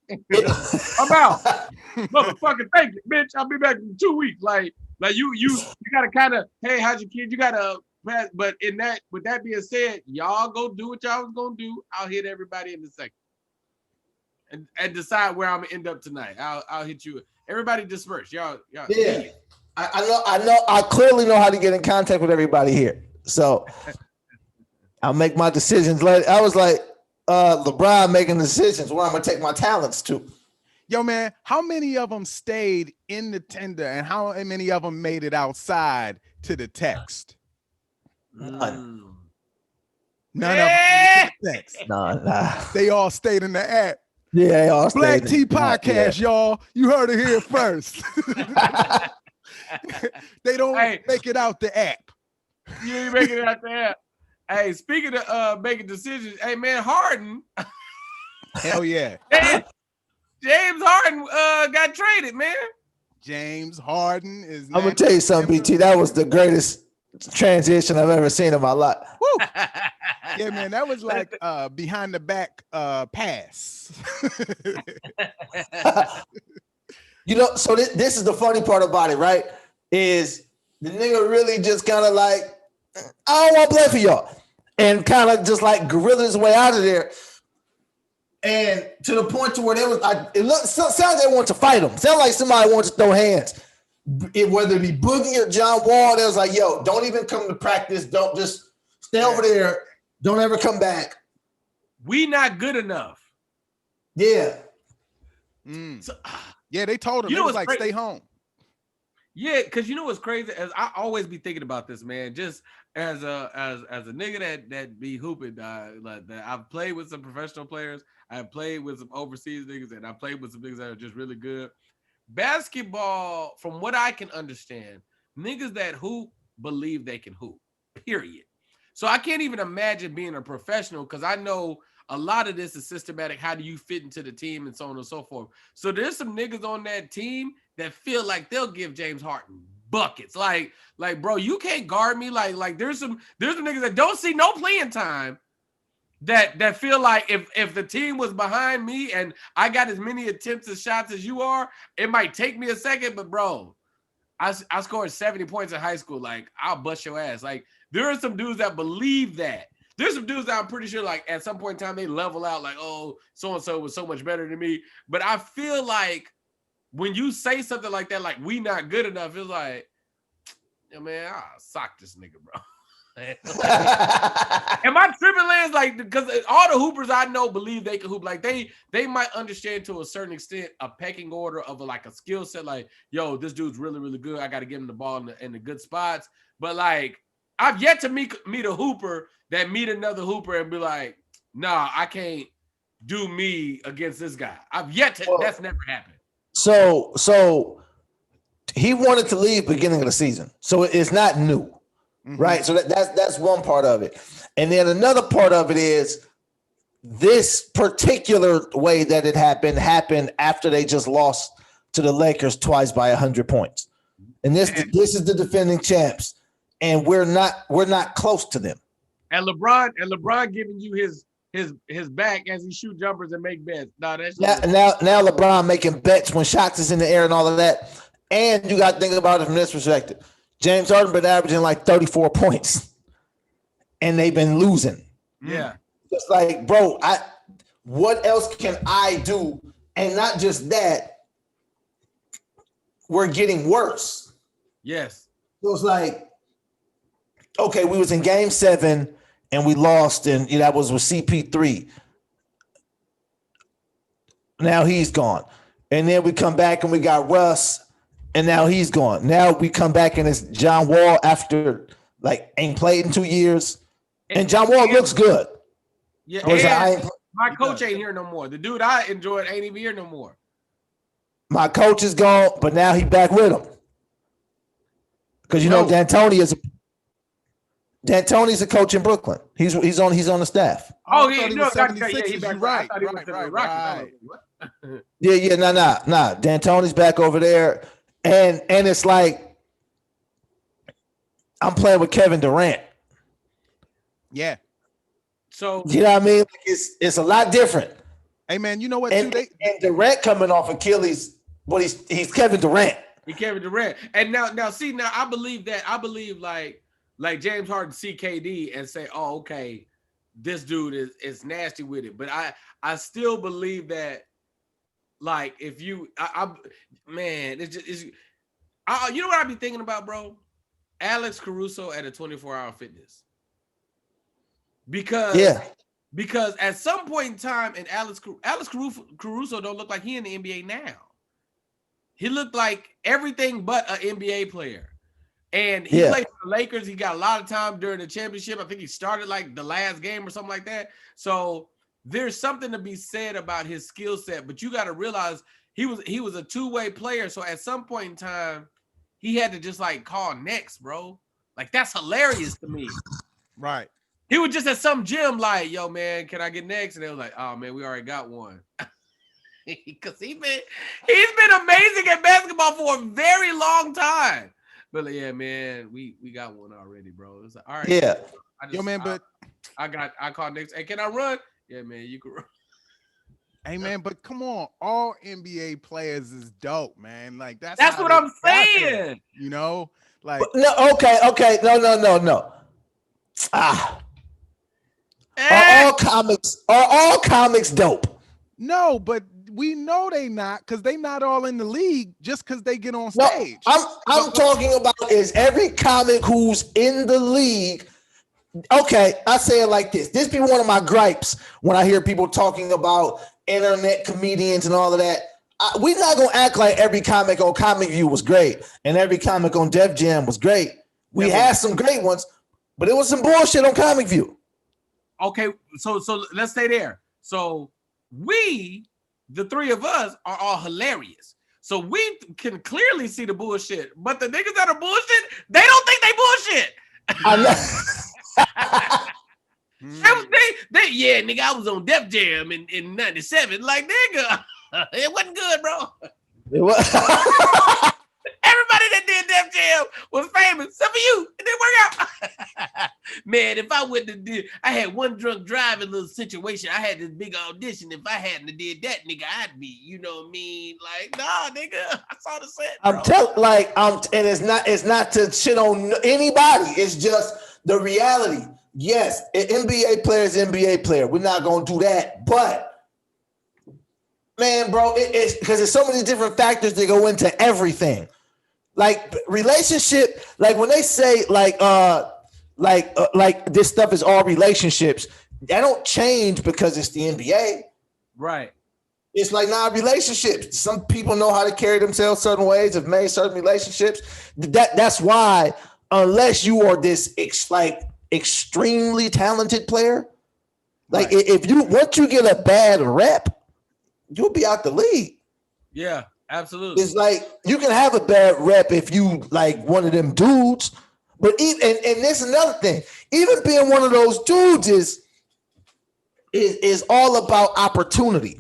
I'm out, motherfucker. Thank you, bitch. I'll be back in 2 weeks. Like you gotta kind of, hey, how's your kid? You gotta, but with that being said, y'all go do what y'all was gonna do. I'll hit everybody in a second, and decide where I'm gonna end up tonight. I'll hit you. Everybody disperse, y'all. Yeah. I know. I clearly know how to get in contact with everybody here. So I'll make my decisions later. I was like, LeBron making decisions where I'm gonna take my talents to. Yo, man, how many of them stayed in the tender, and how many of them made it outside to the text? None. None of them made it to the text. Nah. They all stayed in the app. Yeah, they all Black stayed Tea Podcast, y'all. You heard it here first. They don't make it out the app. You ain't making it out the app. Hey, speaking of making decisions, hey man, Harden. Hell yeah. James Harden got traded, man. James Harden is. I'm gonna tell you something, BT. That was the greatest transition I've ever seen in my life. Woo. Yeah, man, that was like behind the back pass. You know, so this is the funny part about it, right? Is the nigga really just kind of like, I don't want to play for y'all, and kind of just like gorilla his way out of there, and to the point to where they was like, sounds like they want to fight him. Sounds like somebody wants to throw hands. Whether it be Boogie or John Wall, they was like, yo, don't even come to practice. Don't just stay over there. Don't ever come back. We not good enough. Yeah. So, yeah, they told him. You know was like, crazy? Stay home. Yeah, because you know what's crazy? As I always be thinking about this, man. Just as a nigga that be hooping, like that I've played with some professional players. I've played with some overseas niggas, and I played with some niggas that are just really good. Basketball, from what I can understand, niggas that hoop believe they can hoop, period. So I can't even imagine being a professional because I know a lot of this is systematic. How do you fit into the team and so on and so forth? So there's some niggas on that team that feel like they'll give James Harden buckets. Like, bro, you can't guard me. Like there's some niggas that don't see no playing time that feel like if the team was behind me and I got as many attempts and shots as you are, it might take me a second, but bro, I scored 70 points in high school. Like, I'll bust your ass. Like, there are some dudes that believe that. There's some dudes that I'm pretty sure, like, at some point in time, they level out, like, oh, so-and-so was so much better than me. But I feel like when you say something like that, like, we not good enough, it's like, yeah, man, I'll sock this nigga, bro. Am I tripping, Lance? Like, because all the hoopers I know believe they can hoop. Like, they might understand to a certain extent a pecking order of a skill set. Like, yo, this dude's really, really good. I got to give him the ball in the good spots. But like, I've yet to meet a hooper that meet another hooper and be like, nah, I can't do me against this guy. I've yet to. Well, that's never happened. So he wanted to leave beginning of the season. So it's not new. Right. So that's one part of it. And then another part of it is this particular way that it happened after they just lost to the Lakers twice by 100 points. And this is the defending champs. And we're not close to them. And LeBron giving you his back as he shoot jumpers and make bets. No, that's now LeBron making bets when shots is in the air and all of that. And you got to think about it from this perspective. James Harden been averaging like 34 points, and they've been losing. Yeah, it's like, bro, what else can I do? And not just that, we're getting worse. Yes. So it's like, okay, we was in game 7 and we lost, and that was with CP3. Now he's gone. And then we come back and we got Russ, and now he's gone. Now we come back and it's John Wall after ain't played in 2 years. And John Wall looks good. Yeah, my coach ain't here no more. The dude I enjoyed ain't even here no more. My coach is gone, but now he back with him. Because D'Antoni's a coach in Brooklyn. He's on the staff. Oh, he back right. Nah. D'Antoni's back over there, and it's like I'm playing with Kevin Durant. Yeah. So you know what I mean? It's a lot different. Hey man, you know what? And Durant coming off Achilles, but he's Kevin Durant. He's Kevin Durant. And now I believe that. I believe like James Harden see KD and say, oh, okay, this dude is nasty with it. But I still believe that, like, if you you know what I be thinking about, bro? Alex Caruso at a 24-hour fitness. Because at some point in time, and Alex Caruso don't look like he in the NBA now. He looked like everything but an NBA player. And he played for the Lakers. He got a lot of time during the championship. I think he started like the last game or something like that. So there's something to be said about his skill set, but you got to realize he was a two-way player. So at some point in time, he had to just like call next, bro. Like, that's hilarious to me. Right. He was just at some gym like, yo, man, can I get next? And they was like, oh, man, we already got one. Because he's been amazing at basketball for a very long time. But like, yeah, man, we got one already, bro. It's like, all right. Yeah. I called next. Hey, can I run? Yeah, man, you can run. Hey man, but come on, all NBA players is dope, man. Like that's what I'm saying. You know, like no, okay, no. Are all comics dope? No, but we know they not, because they not all in the league just because they get on No, stage. I'm talking about is every comic who's in the league. Okay, I say it like this. This be one of my gripes when I hear people talking about internet comedians and all of that. We're not going to act like every comic on Comic View was great and every comic on Def Jam was great. We had some great ones, but it was some bullshit on Comic View. Okay, so let's stay there. So we, the three of us, are all hilarious. So we can clearly see the bullshit, but the niggas that are bullshit, they don't think they bullshit. I know. Yeah, nigga, I was on Def Jam in 97. Like, nigga, it wasn't good, bro. It was. Everybody that did Def Jam was famous, except for you. It didn't work out. Man, if I wouldn't have did, I had one drunk driving little situation. I had this big audition. If I hadn't have did that, nigga, I'd be, you know what I mean? Like, nah, nigga, I saw the set. Bro. And it's not to shit on anybody. It's just the reality. Yes, an NBA player is an NBA player. We're not gonna do that, but man, bro, it's because there's so many different factors that go into everything. Like relationship, like when they say like this stuff is all relationships, that don't change because it's the NBA. Right. It's like relationships. Some people know how to carry themselves certain ways, have made certain relationships. That's why, unless you are this extremely talented player, like if you once you get a bad rep, you'll be out the league. Yeah, absolutely. It's like you can have a bad rep if you like one of them dudes, but even and there's another thing. Even being one of those dudes is all about opportunity.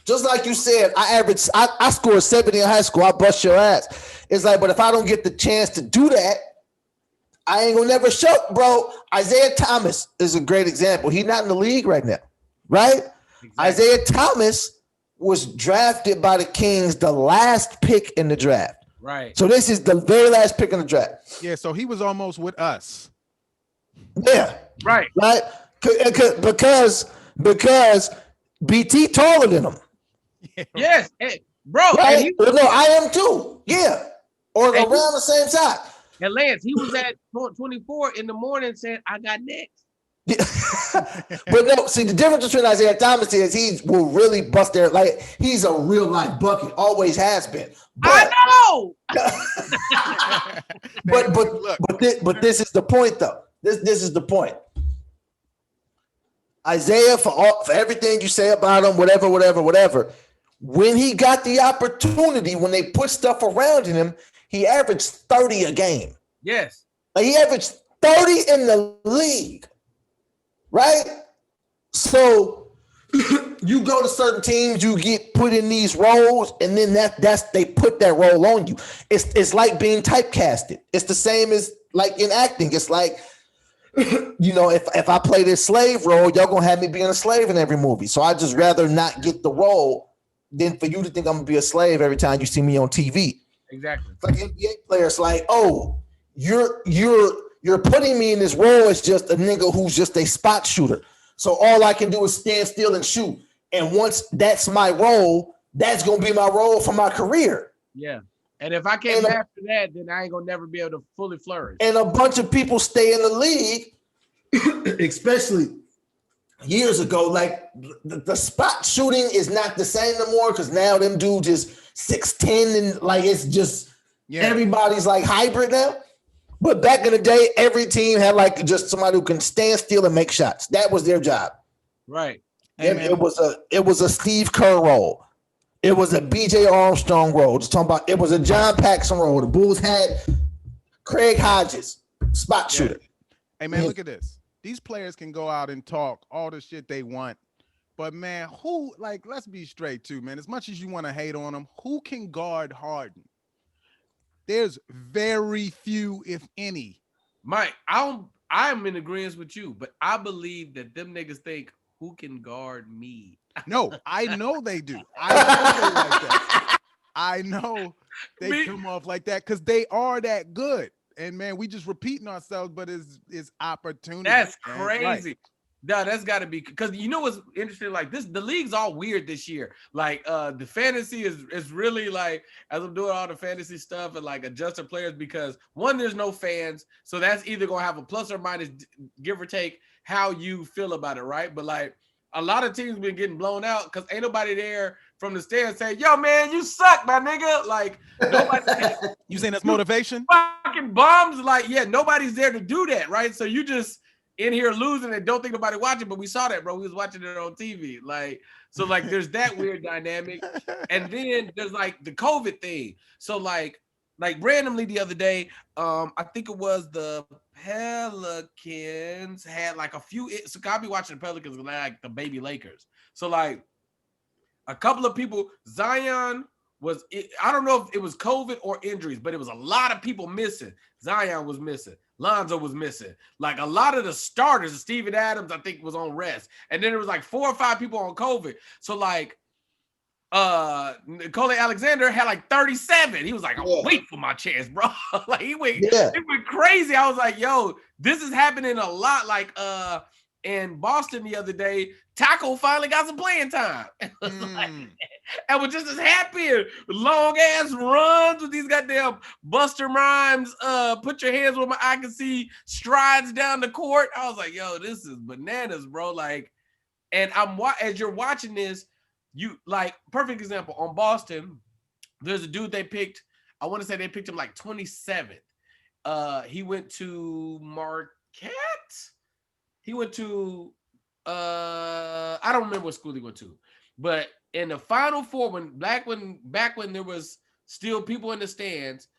Just like you said, I scored 70 in high school. I bust your ass. It's like, but if I don't get the chance to do that, I ain't gonna never show, bro. Isaiah Thomas is a great example. He's not in the league right now, right? Exactly. Isaiah Thomas was drafted by the Kings, the last pick in the draft. Right. So this is the very last pick in the draft. Yeah, so he was almost with us. Yeah. Right. Right. Because BT taller than him. Yeah. Yes, hey, bro. Right? No, I am too. Yeah. Or around the same size. And Lance, he was at 24 in the morning saying, I got next. But no, see, the difference between Isaiah Thomas is he will really bust their, like, he's a real life bucket, always has been. But, I know. but this is the point, though. This is the point. Isaiah, for everything you say about him, whatever. When he got the opportunity, when they put stuff around him, he averaged 30 a game. Yes. Like, he averaged 30 in the league. Right? So you go to certain teams, you get put in these roles, and then they put that role on you. It's like being typecasted. It's the same as like in acting. It's like, you know, if I play this slave role, y'all gonna have me being a slave in every movie. So I just rather not get the role than for you to think I'm gonna be a slave every time you see me on TV. Exactly. It's like NBA players, like, oh, you're putting me in this role as just a nigga who's just a spot shooter. So all I can do is stand still and shoot. And once that's my role, that's going to be my role for my career. Yeah. And if I can't master that, then I ain't going to never be able to fully flourish. And a bunch of people stay in the league, especially years ago, like the spot shooting is not the same no more because now them dudes is 6'10", and like it's just everybody's like hybrid now. But back in the day, every team had like just somebody who can stand still and make shots. That was their job. Right. It was a Steve Kerr role. It was a BJ Armstrong role. Just talking about, it was a John Paxson role. The Bulls had Craig Hodges, spot shooter. Hey man, look at this. These players can go out and talk all the shit they want. But man, let's be straight too, man. As much as you want to hate on them, who can guard Harden? There's very few, if any. Mike, I'm in agreement with you, but I believe that them niggas think, who can guard me? No, I know they do. I know they like that. I know they come off like that because they are that good. And man, we just repeating ourselves, but it's opportunity. That's man. crazy. No, that's got to be, because you know what's interesting, like the league's all weird this year. Like the fantasy is really like, as I'm doing all the fantasy stuff and like adjusting players, because one, there's no fans, so that's either gonna have a plus or minus, give or take how you feel about it, right? But like a lot of teams been getting blown out because ain't nobody there from the stands saying, yo man, you suck, my nigga. Like nobody. You saying that's motivation? Fucking bums. Like, yeah, nobody's there to do that, right? So you just in here losing and don't think nobody watching, but we saw that, bro. We was watching it on TV. Like, so like there's that weird dynamic. And then there's like the COVID thing. So like randomly the other day, I think it was the Pelicans had like a few, so I'll be watching the Pelicans like the baby Lakers. So like a couple of people, Zion was, I don't know if it was COVID or injuries, but it was a lot of people missing. Zion was missing. Lonzo was missing. Like a lot of the starters, Steven Adams, I think, was on rest. And then there was like 4 or 5 people on COVID. So like Cole Alexander had like 37. He was like, I'm waiting for my chance, bro. Like he went crazy. I was like, yo, this is happening a lot. Like in Boston the other day, Taco finally got some playing time. And was just as happy. Long ass runs with these goddamn Buster Rhymes. Put your hands where my eye can see strides down the court. I was like, yo, this is bananas, bro. Like, and as you're watching this, you like, perfect example on Boston. There's a dude they picked. I want to say they picked him like 27th. He went to Marquette. He went to I don't remember what school he went to, but in the Final Four, back when there was still people in the stands,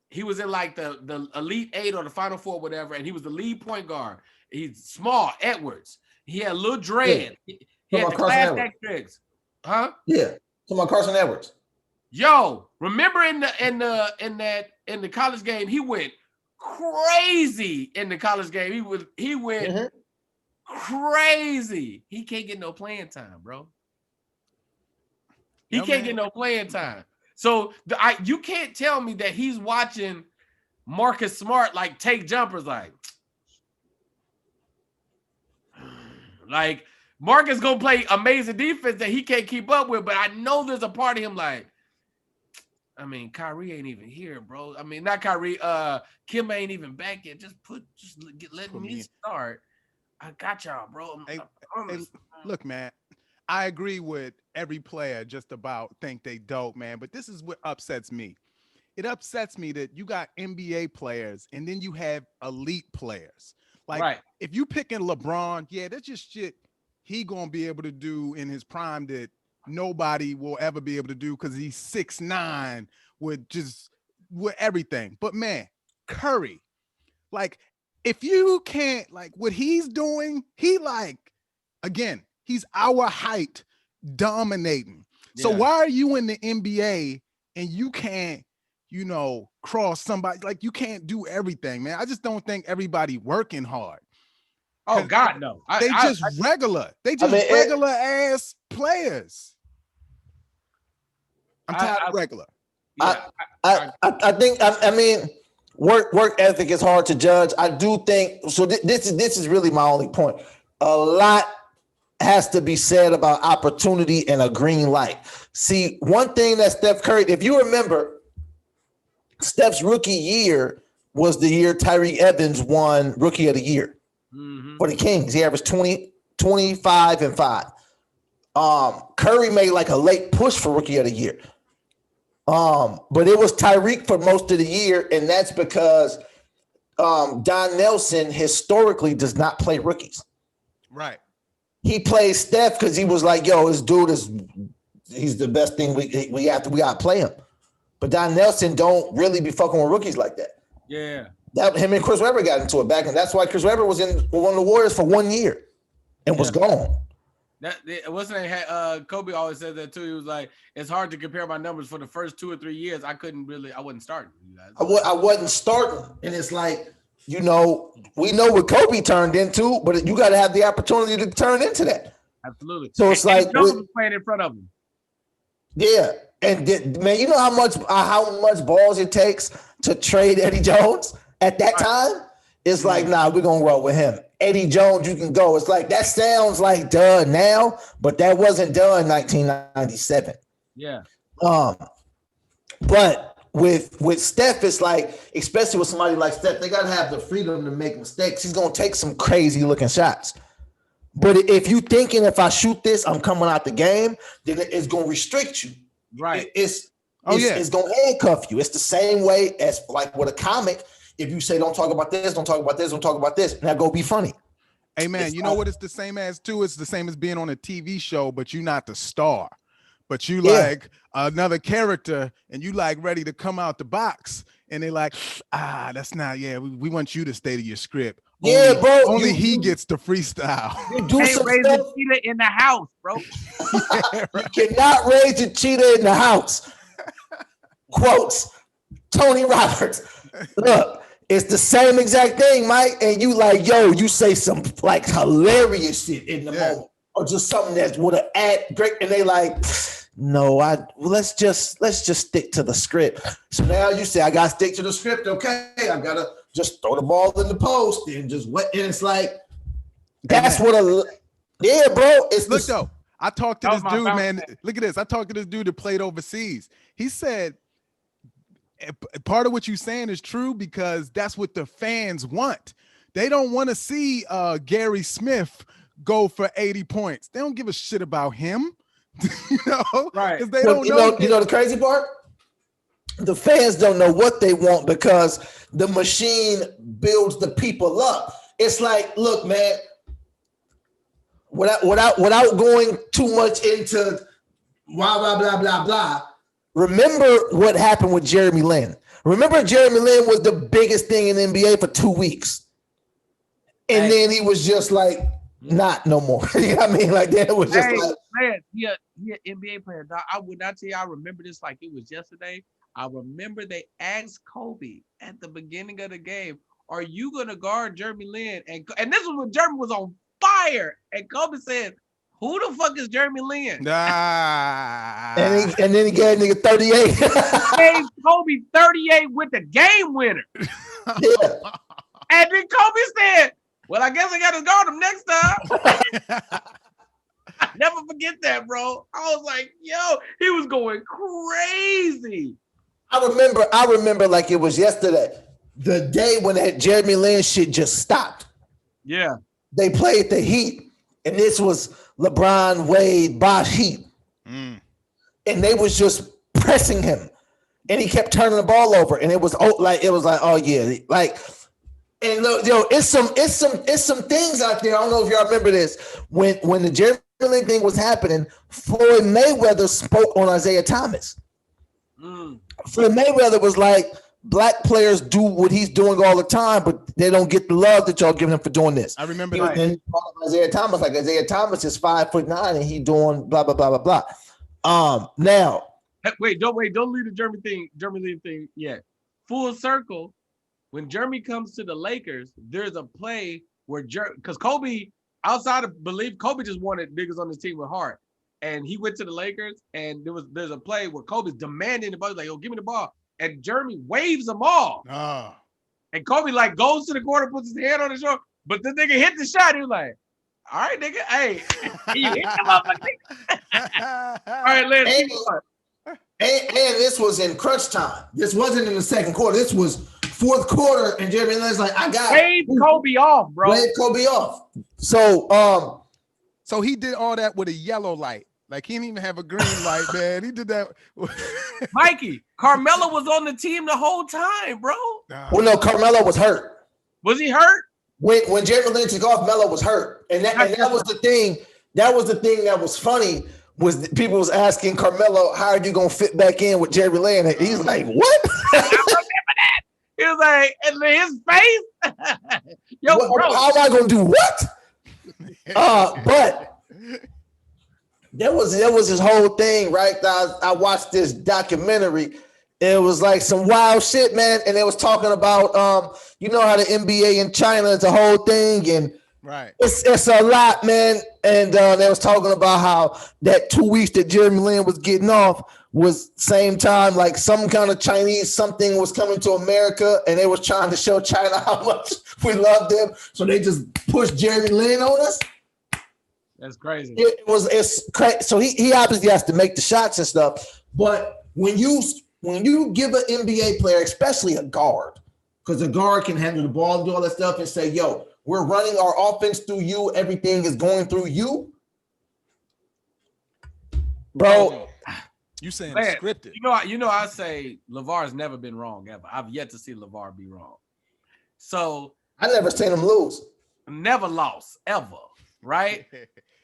he was in like the Elite 8 or the Final Four, whatever, and he was the lead point guard. He's small, Edwards. He had a little dread. Yeah. He had the class act dreads. Huh? Yeah. Talking about Carson Edwards. Yo, remember in the college game, he went crazy in the college game. He went crazy. He can't get no playing time, bro. He can't get no playing time. So you can't tell me that he's watching Marcus Smart like take jumpers, like Marcus gonna play amazing defense that he can't keep up with. But I know there's a part of him like, I mean, Kyrie ain't even here, bro. I mean, not Kyrie. Kim ain't even back yet. Let me start. I got y'all, bro. Hey, look, man. I agree with every player just about think they dope, man. But this is what upsets me. It upsets me that you got NBA players and then you have elite players. Like, if you picking LeBron, yeah, that's just shit he gonna be able to do in his prime that nobody will ever be able to do because he's 6'9" with everything. But man, Curry, like, if you can't, like, what he's doing, again, he's our height dominating. Yeah. So why are you in the NBA and you can't, cross somebody? Like, you can't do everything, man. I just don't think everybody working hard. Oh God, no. They just regular ass players. I'm tired of regular. I think I mean work ethic is hard to judge. I do think so. This is really my only point. A lot has to be said about opportunity and a green light. See, one thing that Steph Curry, if you remember, Steph's rookie year was the year Tyreke Evans won Rookie of the Year for the Kings. He averaged 20, 25, and 5. Curry made like a late push for Rookie of the Year. But it was Tyreke for most of the year, and that's because Don Nelson historically does not play rookies. Right. He plays Steph because he was like, yo, this dude he's the best thing we gotta play him. But Don Nelson don't really be fucking with rookies like that. Yeah. Him and Chris Webber got into it back, and that's why Chris Webber was in one of the Warriors for 1 year and was gone. Kobe always said that too. He was like, it's hard to compare my numbers for the first 2 or 3 years. I wasn't starting. You guys. I wasn't starting. And it's like, we know what Kobe turned into, but you got to have the opportunity to turn into that. Absolutely. So it's like was playing in front of him. Yeah. And man, you know how much balls it takes to trade Eddie Jones at that time? It's like, nah, we're going to roll with him. Eddie Jones, you can go. It's like, that sounds like done now, but that wasn't done in 1997. Yeah. But with Steph, it's like, especially with somebody like Steph, they got to have the freedom to make mistakes. He's going to take some crazy looking shots. But if you thinking if I shoot this, I'm coming out the game, then it's going to restrict you. Right. It's going to handcuff you. It's the same way as like with a comic. If you say, don't talk about this, don't talk about this, don't talk about this, now go be funny. Hey, man, you know what it's the same as, too? It's the same as being on a TV show, but you're not the star. But you like another character, and you like ready to come out the box. And they're like, that's not, we want you to stay to your script. Only he gets the freestyle. You do can't raise a cheetah in the house, bro. You cannot raise a cheetah in the house. Quotes, Tony Roberts. Look, it's the same exact thing, Mike. And you like, you say some like hilarious shit in the moment, or just something that would have add great. And they like, no, let's just stick to the script. So now you say I gotta stick to the script. Okay, I gotta just throw the ball in the post and just what. And it's like that's bro. It's look though. I talked to this dude, man. Look at this. I talked to this dude that played overseas. He said, part of what you're saying is true because that's what the fans want. They don't want to see Gary Smith go for 80 points. They don't give a shit about him. Right. They don't know. You know the crazy part? The fans don't know what they want because the machine builds the people up. It's like, look, man, without going too much into blah, blah, blah, blah, blah. Remember what happened with Jeremy Lin. Remember Jeremy Lin was the biggest thing in the NBA for 2 weeks. And then he was just like, not no more. You know what I mean? Like that was just like. Man, yeah, NBA player. I would not tell you I remember this like it was yesterday. I remember they asked Kobe at the beginning of the game, are you going to guard Jeremy Lin? And this was when Jeremy was on fire. And Kobe said, who the fuck is Jeremy Lin? Nah. And then he gave nigga 38. Gave Kobe 38 with the game winner. Yeah. And then Kobe said, well, I guess I got to guard him next time. I never forget that, bro. I was like, yo, he was going crazy. I remember like it was yesterday. The day when that Jeremy Lin shit just stopped. Yeah. They played the Heat, and this was LeBron, Wade, Bosh Heat. And they was just pressing him. And he kept turning the ball over. And it was like, oh yeah. Like, and it's some things out there. I don't know if y'all remember this. When the Jeremy Lin thing was happening, Floyd Mayweather spoke on Isaiah Thomas. Floyd Mayweather was like, black players do what he's doing all the time, but they don't get the love that y'all giving him for doing this. I remember that. And Isaiah Thomas, like Isaiah Thomas is 5'9" and he doing blah blah blah blah blah. Now, don't leave the Jeremy Lin thing yet. Full circle. When Jeremy comes to the Lakers, there's a play where because Kobe, outside of belief, Kobe just wanted niggas on his team with heart, and he went to the Lakers, and there's a play where Kobe's demanding the ball, like, "Yo, give me the ball." And Jeremy waves them all. Oh. And Kobe like goes to the corner, puts his hand on his shoulder, but the nigga hit the shot. He was like, all right, nigga, hey, you hit him up, nigga. All right, let's keep going. And this was in crunch time. This wasn't in the second quarter. This was fourth quarter, and Jeremy Lin's like, I got Wave Kobe off, bro. Wave Kobe off. So so he did all that with a yellow light. Like, he didn't even have a green light, man. He did that. Mikey, Carmelo was on the team the whole time, bro. Well, no, Carmelo was hurt. Was he hurt? When Jeremy Lin took off, Melo was hurt. And that was the thing. That was the thing that was funny, was people was asking Carmelo, how are you going to fit back in with Jeremy Lin? And he's like, what? I remember that. He was like, and his face. Yo, what, bro. how am I going to do what? But there was this whole thing, right? I watched this documentary. It was like some wild shit, man. And they was talking about, you know how the NBA in China is a whole thing, and right, it's a lot, man. And they was talking about how that 2 weeks that Jeremy Lin was getting off was same time like some kind of Chinese something was coming to America, and they was trying to show China how much we love them. So they just pushed Jeremy Lin on us. That's crazy. It's crazy. So he obviously has to make the shots and stuff. But when you give an NBA player, especially a guard, because a guard can handle the ball and do all that stuff, and say, yo, we're running our offense through you, everything is going through you. Bro, you saying man, scripted. You know, I say LeVar's never been wrong ever. I've yet to see LeVar be wrong. So I never seen him lose. Never lost, ever, right?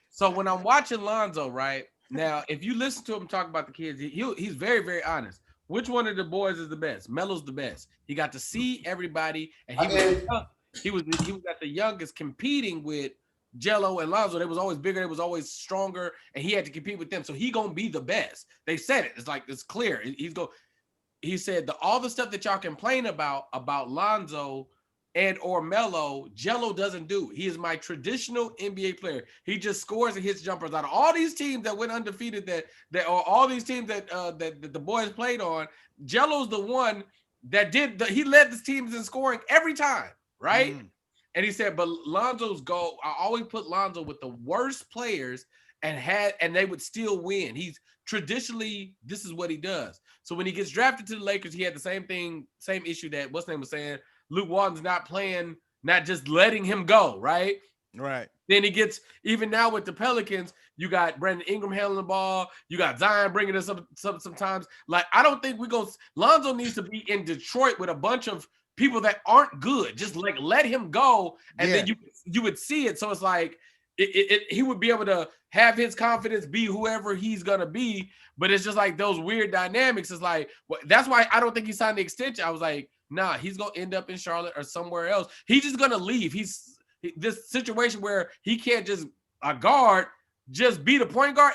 So when I'm watching Lonzo, right, now, if you listen to him talk about the kids, he's very, very honest. Which one of the boys is the best? Melo's the best. He got to see everybody, and he was at the youngest competing with Jello and Lonzo. They was always bigger, they was always stronger, and he had to compete with them. So he gonna be the best. They said it. It's like it's clear. He said all the stuff that y'all complain about Lonzo and or Melo, Jello doesn't do. He is my traditional NBA player. He just scores and hits jumpers. Out of all these teams that went undefeated, that or all these teams that the boys played on, Jello's the one that he led the teams in scoring every time, right? And he said, but Lonzo's goal, I always put Lonzo with the worst players and they would still win. He's traditionally, this is what he does. So when he gets drafted to the Lakers, he had the same issue that what's name was saying. Luke Walton's not playing, not just letting him go, right? Right. Then he gets, even now with the Pelicans, you got Brandon Ingram handling the ball. You got Zion bringing us up sometimes. Like, I don't think Lonzo needs to be in Detroit with a bunch of people that aren't good. Just like let him go, and then you would see it. So it's like he would be able to have his confidence be whoever he's gonna be. But it's just like those weird dynamics. It's like that's why I don't think he signed the extension. I was like, nah, he's gonna end up in Charlotte or somewhere else. He's just gonna leave. This situation where he can't just a guard just be the point guard.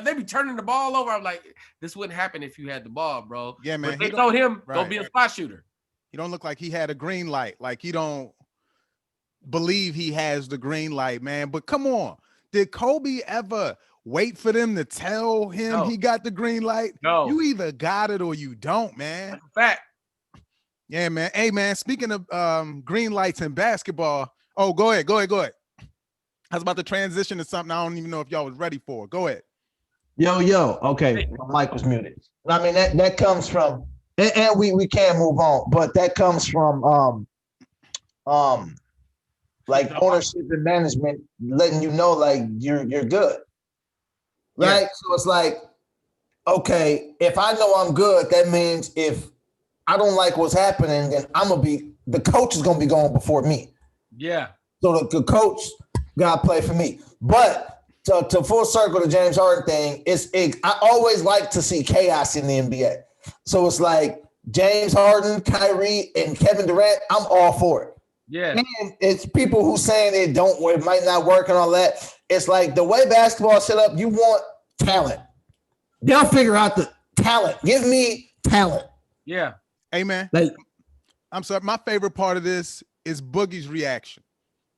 They be turning the ball over. I'm like, this wouldn't happen if you had the ball, bro. Yeah, man. But they told him go be a spot shooter. He don't look like he had a green light. Like, he don't believe he has the green light, man. But come on, did Kobe ever wait for them to tell him he got the green light? No. You either got it or you don't, man. That's a fact. Yeah, man. Hey, man, speaking of green lights in basketball. Oh, go ahead. I was about to transition to something I don't even know if y'all was ready for. Go ahead. Yo. Okay, my mic was muted. I mean, that comes from and we can move on, but that comes from like ownership and management letting you know like you're good, right? Yeah. So it's like, okay, if I know I'm good, that means if I don't like what's happening, then the coach is gonna be going before me. Yeah. So the coach gotta play for me. But to full circle the James Harden thing, I always like to see chaos in the NBA. So it's like James Harden, Kyrie, and Kevin Durant, I'm all for it. Yeah. And it's people who saying it might not work and all that. It's like the way basketball is set up, you want talent. They'll figure out the talent. Give me talent. Yeah. Hey, man. Like, I'm sorry. My favorite part of this is Boogie's reaction.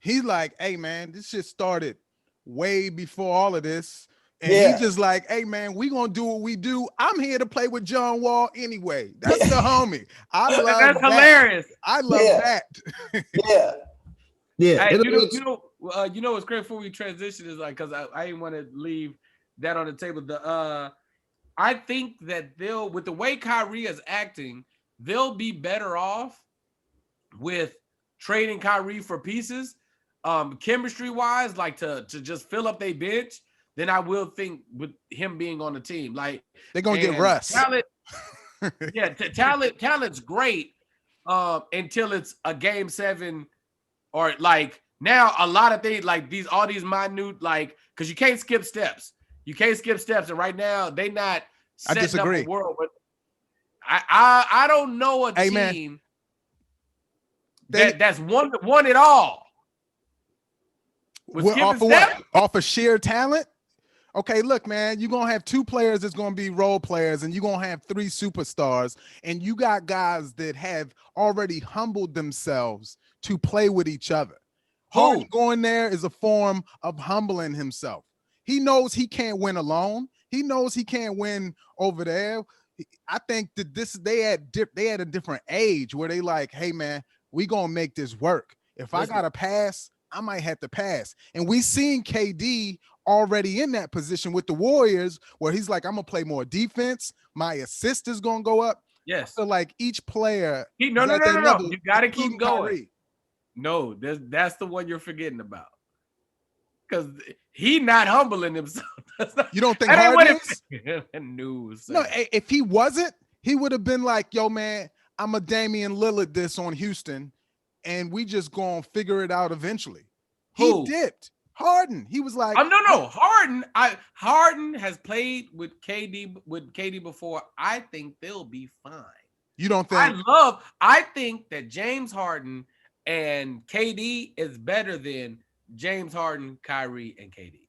He's like, hey, man, this shit started way before all of this. And he's just like, hey, man, we going to do what we do. I'm here to play with John Wall anyway. That's the homie. I love That's that. Hilarious. I love that. Yeah. Hey, you know what's great before we transition is like, because I didn't want to leave that on the table. I think that with the way Kyrie is acting, they'll be better off with trading Kyrie for pieces, chemistry-wise, like to just fill up their bench, than I will think with him being on the team. Like they're gonna get Russ. Talent, talent's great until it's a game 7, or like now a lot of things like all these minute, like, because you can't skip steps. You can't skip steps, and right now they not setting up a world. But I don't know a team that's won it all. Off of sheer talent? Okay, look, man, you're going to have 2 players that's going to be role players, and you're going to have 3 superstars, and you got guys that have already humbled themselves to play with each other. Harden going there is a form of humbling himself. He knows he can't win alone. He knows he can't win over there. I think that they had a different age where they like, hey, man, we going to make this work. If I got to pass, I might have to pass. And we seen KD already in that position with the Warriors where he's like, I'm going to play more defense. My assist is going to go up. Yes. So like each player. No. You got to keep going. Kyrie. No, that's the one you're forgetting about. Because he not humbling himself. You don't think Harden is? No, if he wasn't, he would have been like, yo, man, I'm a Damian Lillard this on Houston, and we just gonna figure it out eventually. He dipped. Harden. He was like, no. Harden has played with KD before. I think they'll be fine. You don't think? I think that James Harden and KD is better than James Harden, Kyrie, and KD.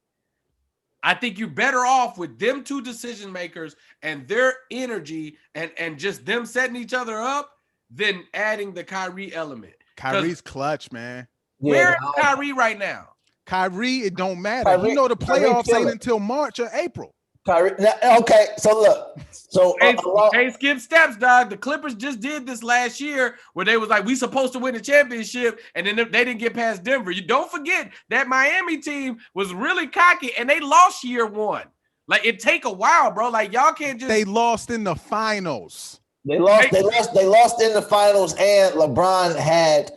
I think you're better off with them 2 decision makers and their energy and just them setting each other up than adding the Kyrie element. Kyrie's clutch, man. Where is Kyrie right now? Kyrie, it don't matter. You know the playoffs ain't until March or April. Kyrie, okay, so look. So can't skip steps, dog. The Clippers just did this last year where they was like, we supposed to win the championship, and then they didn't get past Denver. You don't forget that Miami team was really cocky, and they lost year 1. Like, it take a while, bro. Like, y'all can't just. They lost in the finals. They lost in the finals, and LeBron had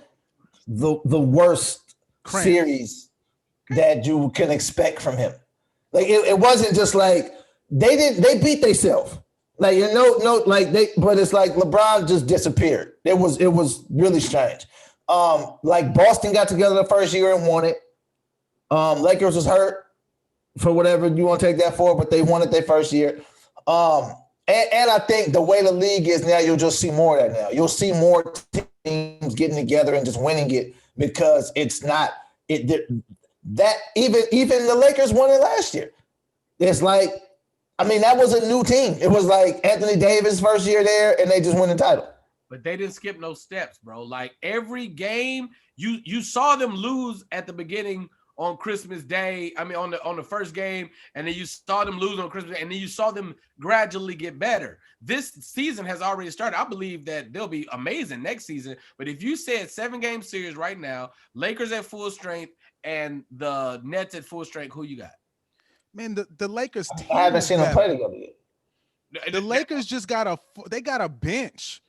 the worst series that you can expect from him. Like it wasn't just like they beat themselves. Like but it's like LeBron just disappeared. It was really strange. Like Boston got together the first year and won it. Lakers was hurt for whatever you want to take that for, but they won it their first year. And I think the way the league is now, you'll just see more of that now. You'll see more teams getting together and just winning it because it's not that even the Lakers won it last year. It's like, I mean, that was a new team. It was like Anthony Davis' first year there, and they just won the title. But they didn't skip no steps, bro. Like every game, you saw them lose at the beginning on Christmas Day. I mean, on the first game, and then you saw them lose on Christmas Day, and then you saw them gradually get better. This season has already started. I believe that they'll be amazing next season. But if you said 7-game series right now, Lakers at full strength and the Nets at full strength, who you got? Man, the Lakers team. I haven't seen them play together yet. The Lakers just got a bench.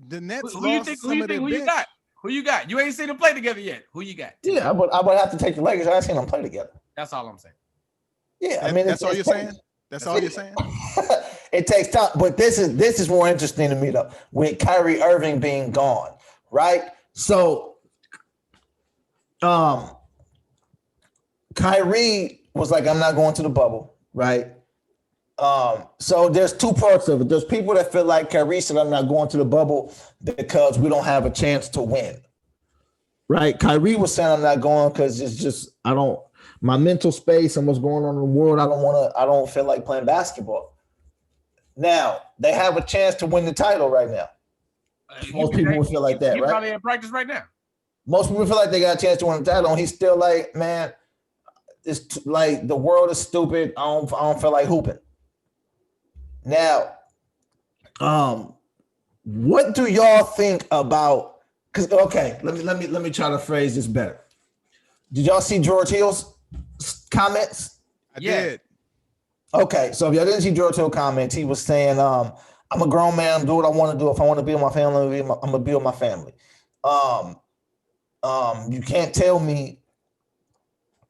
The Nets Who you lost think? some of their Who bench. you got? Who you got? You ain't seen them play together yet. Who you got? Yeah, I would have to take the Lakers. I ain't seen them play together. That's all I'm saying. Yeah, I mean, that's all you're saying. That's all you're saying. It takes time, but this is more interesting to me though. With Kyrie Irving being gone, right? So, Kyrie was like, "I'm not going to the bubble," right? So there's two parts of it. There's people that feel like Kyrie said, "I'm not going to the bubble because we don't have a chance to win." Right? Kyrie was saying, "I'm not going because it's just my mental space and what's going on in the world. I don't feel like playing basketball." Now they have a chance to win the title right now. Most people would feel like that, right? Probably in practice right now. Most people feel like they got a chance to win the title, and he's still like, "Man, it's like the world is stupid. I don't feel like hooping." Now, what do y'all think about? Because let me try to phrase this better. Did y'all see George Hill's comments? I did. Okay, so if y'all didn't see George Hill's comments, he was saying, "I'm a grown man. Do what I want to do. If I want to be with my family, I'm gonna be with my family." You can't tell me.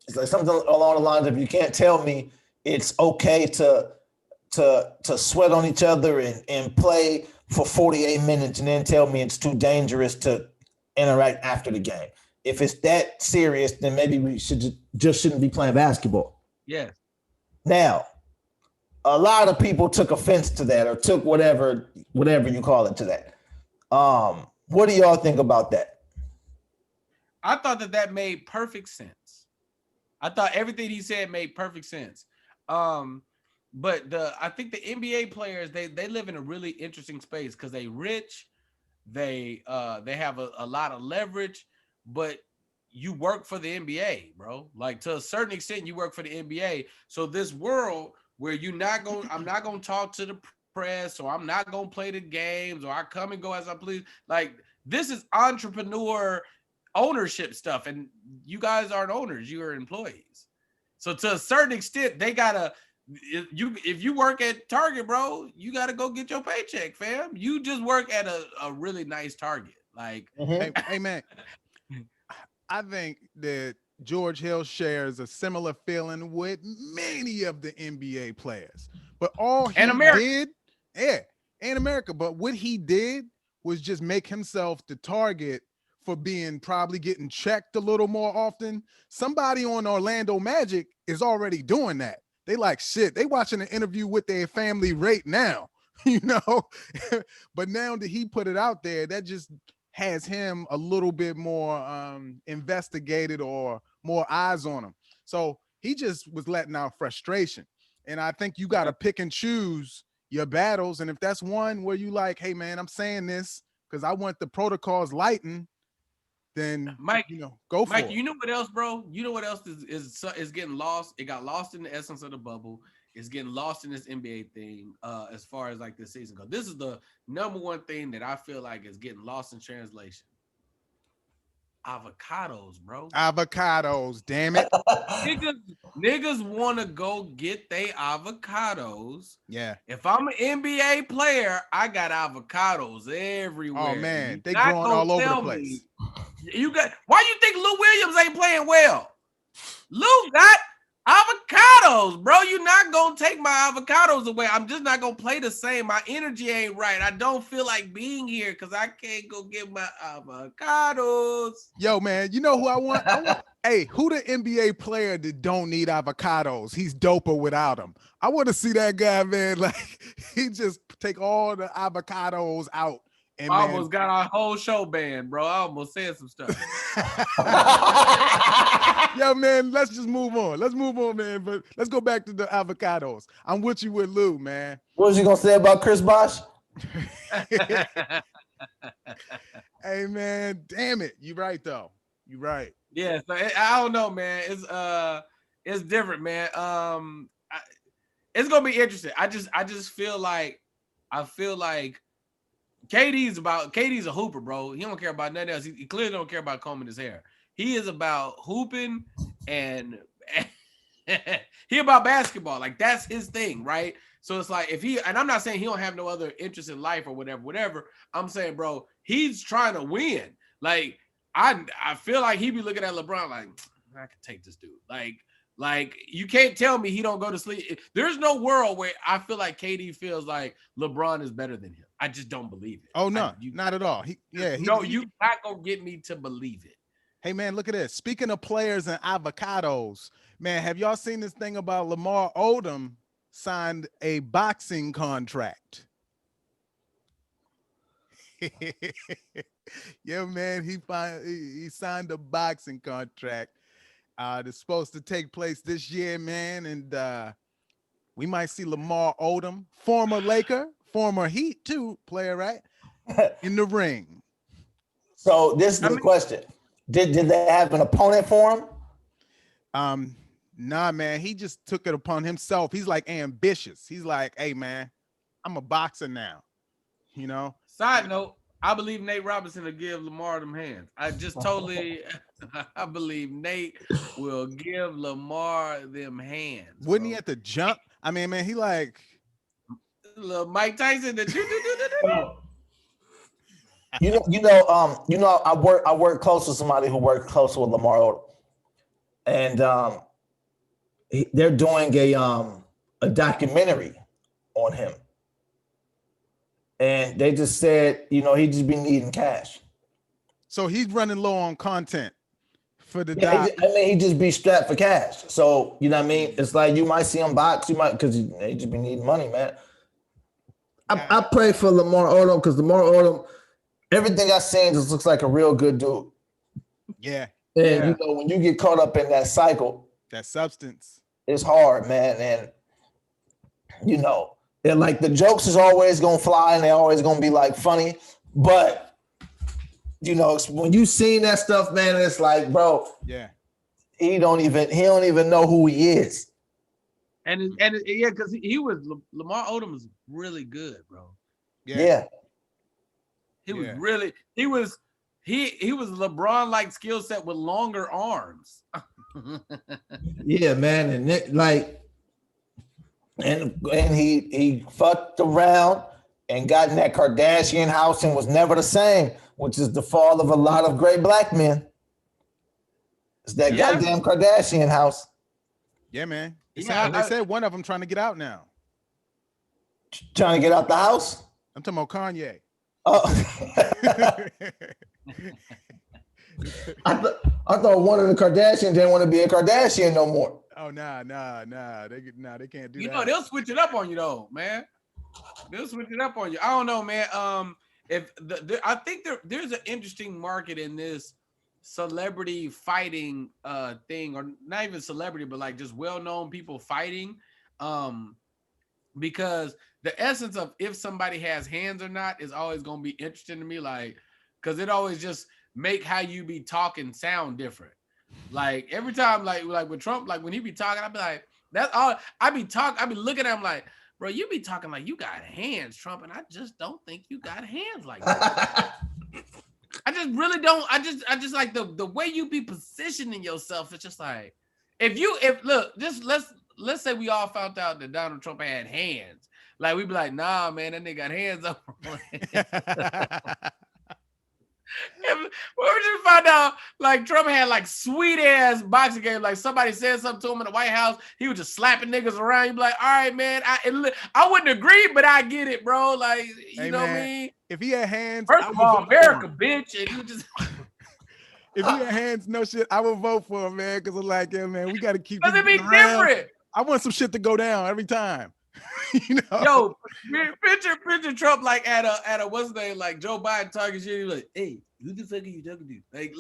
It's like something along the lines of, "You can't tell me it's okay to sweat on each other and play for 48 minutes and then tell me it's too dangerous to interact after the game. If it's that serious, then maybe we shouldn't be playing basketball." Yeah. Now, a lot of people took offense to that or took whatever you call it to that. What do y'all think about that? I thought that made perfect sense. I thought everything he said made perfect sense. But I think the NBA players, they live in a really interesting space because they rich, they have a lot of leverage, but you work for the NBA, bro. Like, to a certain extent, you work for the NBA. So this world where I'm not gonna talk to the press, or I'm not gonna play the games, or I come and go as I please. Like, this is entrepreneur ownership stuff, and you guys aren't owners, you are employees. So to a certain extent, they gotta. If you work at Target, bro, you got to go get your paycheck, fam. You just work at a really nice Target. Like, hey man, I think that George Hill shares a similar feeling with many of the NBA players. But all he did, and America, but what he did was just make himself the target for probably getting checked a little more often. Somebody on Orlando Magic is already doing that. They like, shit, they watching an interview with their family right now, but now that he put it out there, that just has him a little bit more investigated or more eyes on him. So he just was letting out frustration. And I think you got to pick and choose your battles. And if that's one where you like, hey man, I'm saying this because I want the protocols lightened, then Mike, go for it. Mike, you know what else, bro? You know what else is getting lost? It got lost in the essence of the bubble. It's getting lost in this NBA thing as far as like this season goes. This is the number one thing that I feel like is getting lost in translation. Avocados, bro. Avocados, damn it. Niggas want to go get they avocados. Yeah. If I'm an NBA player, I got avocados everywhere. Oh man, they growing all over the place. Why you think Lou Williams ain't playing well? Lou got avocados, bro. You're not gonna take my avocados away. I'm just not gonna play the same. My energy ain't right. I don't feel like being here because I can't go get my avocados. Yo, man, you know who I want? Hey, who the NBA player that don't need avocados? He's doper without them. I want to see that guy, man. Like, he just take all the avocados out. And I almost got our whole show banned, bro. I almost said some stuff. Yo, man, let's just move on. Let's move on, man. But let's go back to the avocados. I'm with you with Lou, man. What was you gonna say about Chris Bosh? Hey, man, damn it. You're right, though. You're right. Yeah, so I don't know, man. It's different, man. It's gonna be interesting. I just feel like KD's a hooper, bro. He don't care about nothing else. He clearly don't care about combing his hair. He is about hooping and he about basketball. Like that's his thing, right? So it's like if he, and I'm not saying he don't have no other interest in life or whatever. I'm saying, bro, he's trying to win. Like I feel like he be looking at LeBron like, I can take this dude. Like you can't tell me he don't go to sleep. There's no world where I feel like KD feels like LeBron is better than him. I just don't believe it. Oh no, not at all. You not gonna get me to believe it. Hey man, look at this. Speaking of players and avocados, man, have y'all seen this thing about Lamar Odom signed a boxing contract? Yeah, man, he signed a boxing contract. It's supposed to take place this year, man, and we might see Lamar Odom, former Laker, former Heat too, player, right? In the ring. So this is the question. Did they have an opponent for him? Nah, man, he just took it upon himself. He's like ambitious. He's like, hey, man, I'm a boxer now. You know? Side note, I believe Nate Robinson will give Lamar them hands. I believe Nate will give Lamar them hands. Wouldn't he have to jump? I mean, man, he like little Mike Tyson. I work close with somebody who works close with Lamar Odom, and they're doing a documentary on him, and they just said, he just be needing cash. So he's running low on content for the doc. He just be strapped for cash. So you know what I mean? It's like you might see him box, because they just be needing money, man. I pray for Lamar Odom because Lamar Odom, everything I've seen just looks like a real good dude. Yeah. And when you get caught up in that cycle, that substance, it's hard, man. And and like the jokes is always gonna fly and they're always gonna be like funny, but when you seen that stuff, man, it's like, bro, he don't even know who he is. And because Lamar Odom was really good, bro. Yeah. He was LeBron-like skill set with longer arms. Yeah, man, and he fucked around and got in that Kardashian house and was never the same, which is the fall of a lot of great black men. It's that goddamn Kardashian house. Yeah, man. They said one of them trying to get out now. Trying to get out the house? I'm talking about Kanye. Oh. I thought one of the Kardashians didn't want to be a Kardashian no more. Oh, nah. They can't do that. They'll switch it up on you though, man. They'll switch it up on you. I don't know, man. I think there's an interesting market in this celebrity fighting thing, or not even celebrity, but like just well-known people fighting. Because the essence of if somebody has hands or not is always gonna be interesting to me, like, because it always just make how you be talking sound different. Like every time, like with Trump, like when he be talking, I be like, that's all I be looking at him like, bro, you be talking like you got hands, Trump, and I just don't think you got hands like that. I just really don't. I just like the way you be positioning yourself. It's just like let's say we all found out that Donald Trump had hands. Like we'd be like, nah, man, that nigga got hands up. We just find out like Trump had like sweet ass boxing game. Like somebody said something to him in the White House, he was just slapping niggas around. You'd be like, all right, man, I wouldn't agree, but I get it, bro. Like, you know what I mean? If he had hands, first of all, America, bitch, and you just. If he had hands, no shit, I would vote for him, man. Because I'm like, yeah, man, we got to keep. Because it be different. I want some shit to go down every time. Yo, picture Trump like at a what's his name, like Joe Biden talking shit. He's like, hey, who the fuck are you talking to? Like,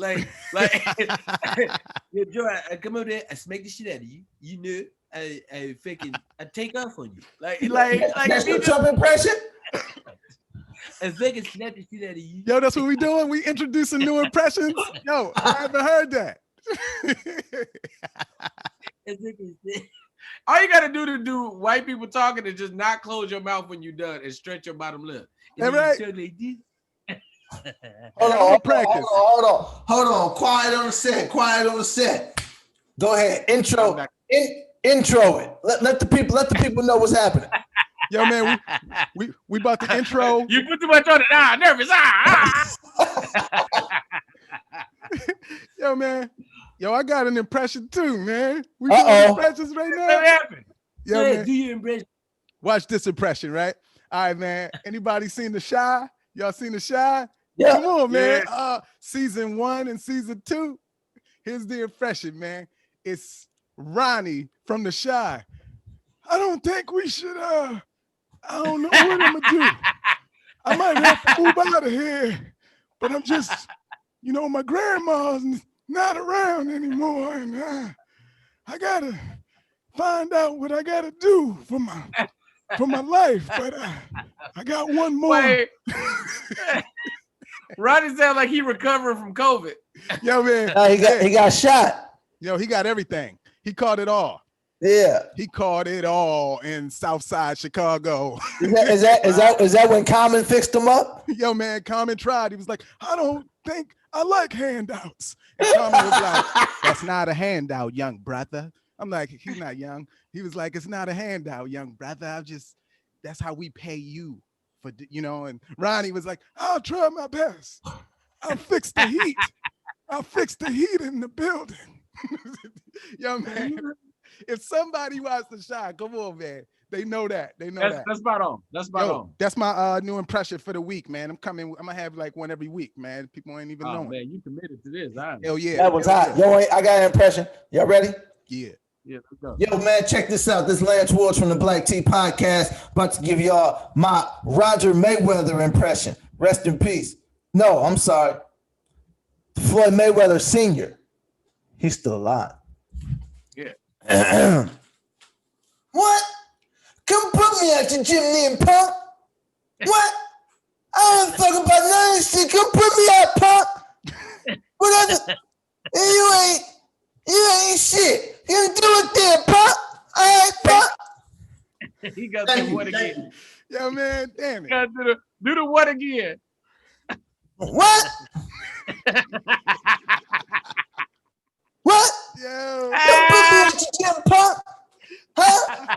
yo, Joe, I come over there, I smack the shit out of you. You know, I take off on you. Like that's your Trump impression. I fucking snap the shit out of you. Yo, that's what we doing. We introducing new impressions. Yo, I haven't heard that. All you gotta do to do white people talking is just not close your mouth when you're done and stretch your bottom lip. All right. Hold on. Quiet on the set. Go ahead. Intro. Intro it. Let the people know what's happening. Yo, man, we about to intro. You put too much on it. Nervous. Yo, man. Yo, I got an impression too, man. We Uh-oh. doing impressions right now. What happened? Yo, Yeah, man. do your impression. Watch this impression, right? All right, man. Anybody seen The Shy? Y'all seen The Shy? Yeah. Come on, man. Season 1 and season 2. Here's the impression, man. It's Ronnie from The Shy. I don't think we should, I don't know what I'm gonna do. I might have to move out of here, but I'm just, my grandma's not around anymore, and I gotta find out what I gotta do for my life. But I got one more. Wait. Ronnie sounds like he recovering from COVID. Yo, man. He got shot. Yo, he got everything. He caught it all. Yeah. He caught it all in Southside Chicago. Is that when Common fixed him up? Yo, man, Common tried. He was like, I don't think I like handouts. And Common was like, that's not a handout, young brother. I'm like, he's not young. He was like, it's not a handout, young brother. That's how we pay you for, and Ronnie was like, I'll try my best. I'll fix the heat. I'll fix the heat in the building. Yo, man, if somebody watched The Shy, come on, man. They know that. That's spot on. That's spot on. That's my new impression for the week, man. I'm gonna have like one every week, man. People ain't even knowing. Man, you committed to this. Hell yeah. That was hot. Yo, I got an impression. Y'all ready? Yeah. Yeah, let's go. Yo, man, check this out. This Lance Woods from the Black Tea Podcast. About to give y'all my Roger Mayweather impression. Rest in peace. No, I'm sorry. Floyd Mayweather Sr. He's still alive. Yeah. What? Come put me at your chimney, punk. What? I don't fuck about none of this shit. Come put me out, punk. Whatever. You ain't shit. You do it there, punk. All right, punk. He got to do what again? Yo, man, damn it. Got to do the what again? What? What? Yo. Come put me at your gym, punk. Huh?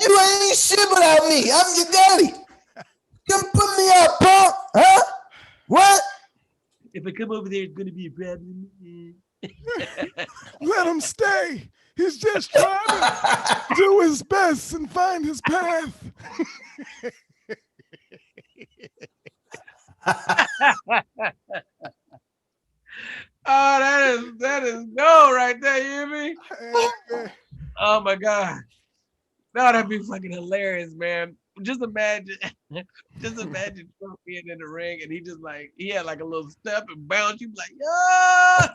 You ain't shit without me. I'm your daddy. Come put me out, punk. Huh? What? If I come over there, it's gonna be a problem. Let him stay. He's just trying to do his best and find his path. Oh, that is no right there. You hear me? Oh my God. No, that'd be fucking hilarious, man. Just imagine Trump being in the ring and he had like a little step and bounce. You be like, yeah.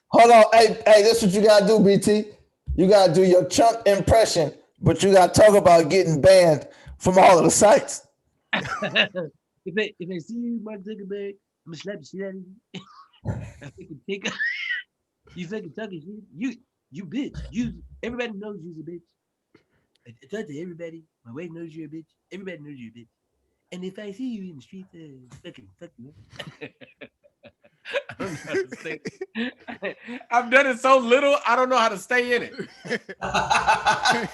Hold on. Hey, this is what you gotta do, BT. You gotta do your Trump impression, but you gotta talk about getting banned from all of the sites. If I see you, Mark Zuckerberg, I'm gonna slap the shit out of you. You fucking talking shit. You bitch. Everybody knows you's a bitch. I talk to everybody. My wife knows you're a bitch. Everybody knows you're a bitch. And if I see you in the street, fucking fuck you. I've done it so little, I don't know how to stay in it. I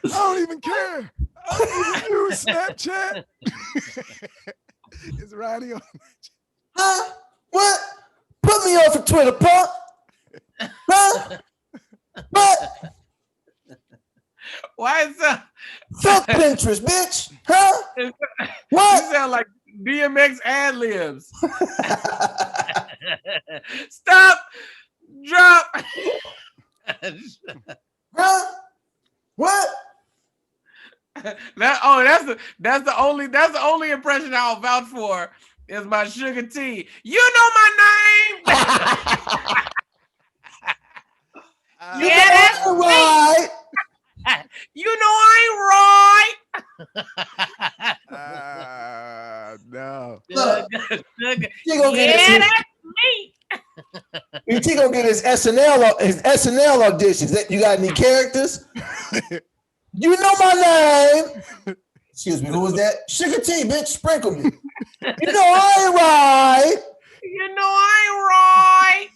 don't even care. I don't even use Snapchat. Is Ronnie on? Huh? What? Put me off of Twitter, punk. Huh? What? Why is that? Fuck Pinterest, bitch. Huh? You What? sound like DMX ad libs. Stop. Drop. Huh? What? That's the only impression I'll vouch for is my Sugar T. You know my name. Yeah, that's right. You know I No. Look, he gonna ain't right. get Yeah, that's me. he gonna get his SNL auditions. You got any characters? You know my name. Excuse me, who was that? Sugar T, bitch, sprinkle me. You know I ain't right. You know I ain't right.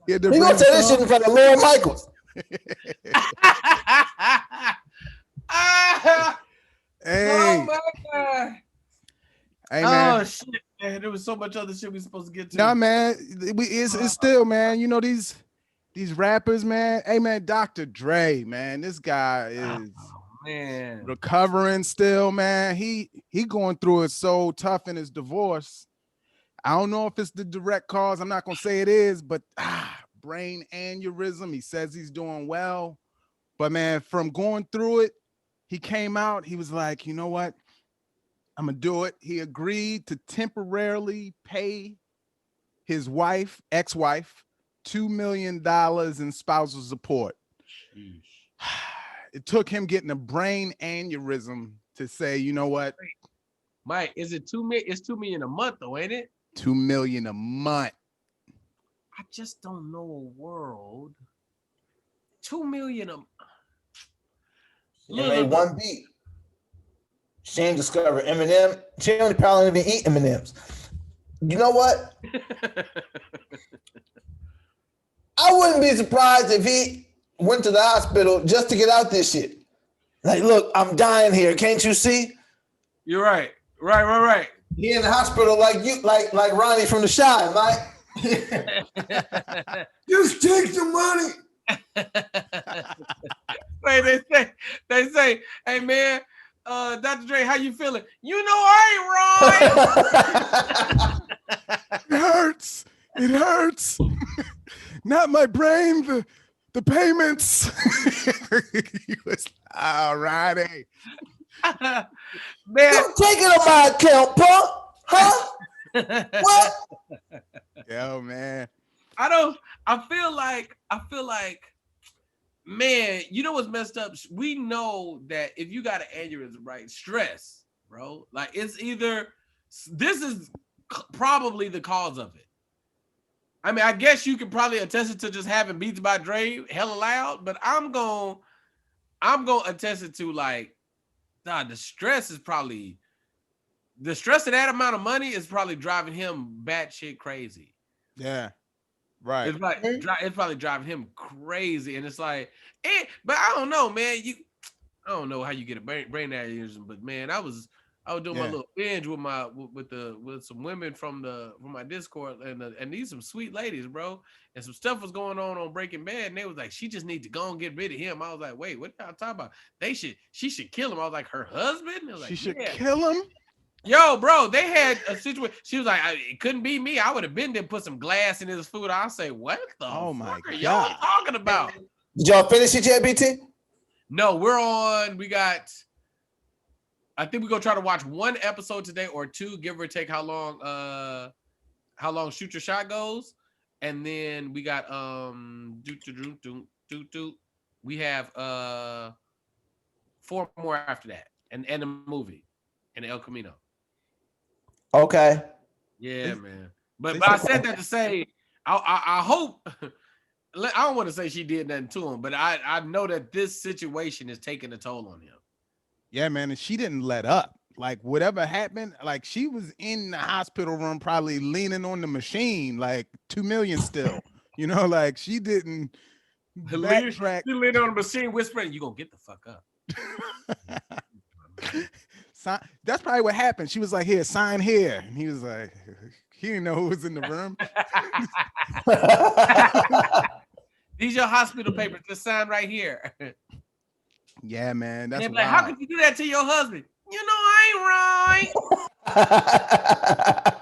He We gonna say this shit in front of Lord Michaels. Oh my God. Hey man. Oh shit, man. There was so much other shit we supposed to get to. Nah, man. It's still, man. You know, these rappers, man. Hey man, Dr. Dre, man. This guy is man recovering still, man. He going through it so tough in his divorce. I don't know if it's the direct cause. I'm not gonna say it is, but brain aneurysm. He says he's doing well. But man, from going through it, he came out, he was like, you know what? I'm gonna do it. He agreed to temporarily pay his ex-wife, $2 million in spousal support. Sheesh. It took him getting a brain aneurysm to say, you know what? Mike, is it $2 million? It's $2 million a month, though, ain't it? $2 million a month. I just don't know a world. $2 million a month. She made one beat. She ain't discovered Eminem. She only probably even eat M&Ms. You know what? I wouldn't be surprised if he went to the hospital just to get out this shit. Like, look, I'm dying here. Can't you see? You're right. Right. He in the hospital like you, like Ronnie from The Shy, Mike. Just take some money. Wait, they say, hey man, Dr. Dre, how you feeling? You know I ain't right. It hurts. Not my brain, the payments. He was all righty. Man, Don't take it on my account, punk. Huh? What? Yo, man. I feel like, man, you know what's messed up? We know that if you got an aneurysm, right? Stress, bro. Like this is probably the cause of it. I mean, I guess you could probably attest it to just having Beats by Dre hella loud, but I'm gonna attest it to like, the stress of that amount of money is probably driving him batshit crazy. Yeah. Right. It's probably driving him crazy, and it's like, but I don't know, man. I don't know how you get a brain aneurysm, but man, I was doing my little binge with some women from my Discord, and these some sweet ladies, bro, and some stuff was going on Breaking Bad, and they was like, she just needs to go and get rid of him. I was like, wait, what y'all talking about? She should kill him. I was like, her husband? Like, she should kill him. Yo, bro, they had a situation. She was like, it couldn't be me. I would have been there, put some glass in his food. I'll say, what the fuck are y'all talking about? Did y'all finish it yet, BT? No, I think we're gonna try to watch one episode today or two, give or take how long Shoot Your Shot goes. And then we got we have 4 more after that. And a movie and El Camino. Okay. Yeah, man. But I said that to say, I hope. I don't want to say she did nothing to him, but I know that this situation is taking a toll on him. Yeah, man, and she didn't let up. Like whatever happened, like she was in the hospital room, probably leaning on the machine, like 2 million still. You know, like she didn't backtrack. She leaned on the machine, whispering, "You gonna get the fuck up." That's probably what happened. She was like, "Here, sign here," and he was like, he didn't know who was in the room. These your hospital papers. Just sign right here. Yeah, man. That's like, how could you do that to your husband? You know I ain't right.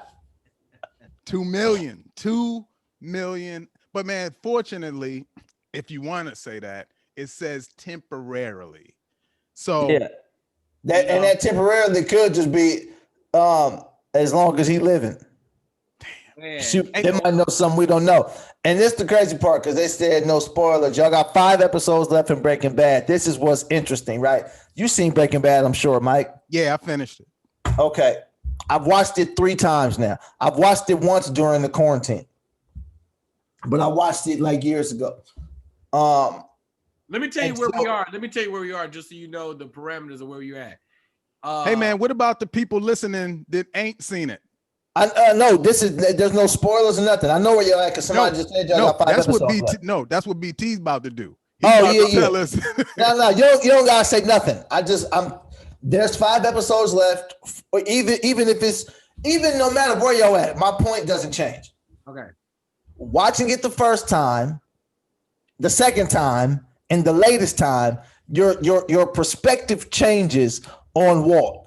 2 million. 2 million. But man, fortunately, if you want to say that, it says temporarily. So yeah. That temporarily could just be as long as he living. Man. Shoot, they might know something we don't know. And this is the crazy part because they said no spoilers. Y'all got 5 episodes left in Breaking Bad. This is what's interesting, right? You seen Breaking Bad, I'm sure, Mike. Yeah, I finished it. Okay. I've watched it 3 times now. I've watched it once during the quarantine, but I watched it like years ago. Let me tell you where we are. Let me tell you where we are, just so you know the parameters of where you're at. Hey man, what about the people listening that ain't seen it? No, there's no spoilers or nothing. I know where you're at because somebody just said y'all got 5 episodes left. That's what BT's about to do. Oh yeah, yeah. Tell us. No, you don't gotta say nothing. There's 5 episodes left. Or even if it's no matter where you're at, my point doesn't change. Okay. Watching it the first time, the second time, and the latest time, your perspective changes on Walt.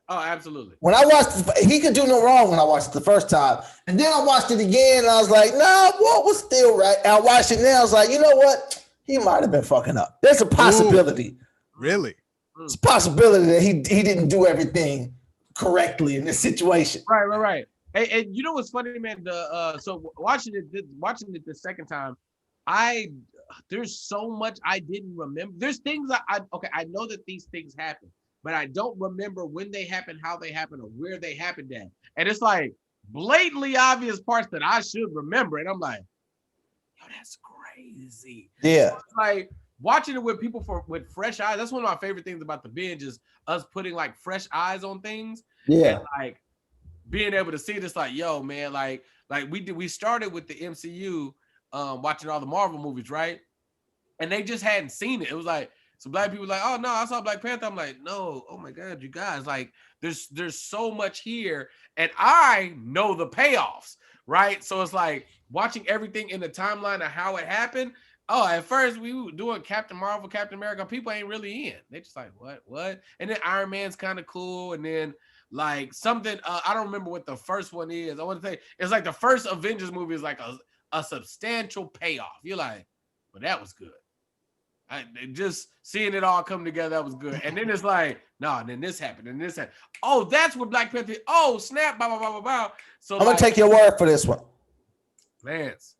Oh, absolutely. When I watched, he could do no wrong when I watched it the first time. And then I watched it again and I was like, nah, Walt was still right. And I watched it now, I was like, you know what? He might have been fucking up. There's a possibility. Ooh, really? It's a possibility that he didn't do everything correctly in this situation. Right. And you know what's funny, man? So watching it the second time, there's so much I didn't remember. There's things I know that these things happen, but I don't remember when they happened, how they happened, or where they happened at. And it's like blatantly obvious parts that I should remember. And I'm like, yo, that's crazy. Yeah. So like watching it with people with fresh eyes. That's one of my favorite things about the binge is us putting like fresh eyes on things. Yeah. And like being able to see this, like, yo, man, like we started with the MCU, watching all the Marvel movies, right? And they just hadn't seen it. It was like, so black people like, oh no, I saw Black Panther. I'm like, no, oh my God, you guys, like, there's so much here, and I know the payoffs, right? So it's like watching everything in the timeline of how it happened. Oh, at first we were doing Captain Marvel, Captain America. People ain't really in. They just like, what? And then Iron Man's kind of cool, and then like something. I don't remember what the first one is. I want to say it's like the first Avengers movie is like a substantial payoff. You're like, well, that was good. Just seeing it all come together, that was good. And then it's like, no, and then this happened, and this happened. Oh, that's what Black Panther. Oh, snap! Blah blah blah blah blah. So I'm gonna take your word for this one, Lance.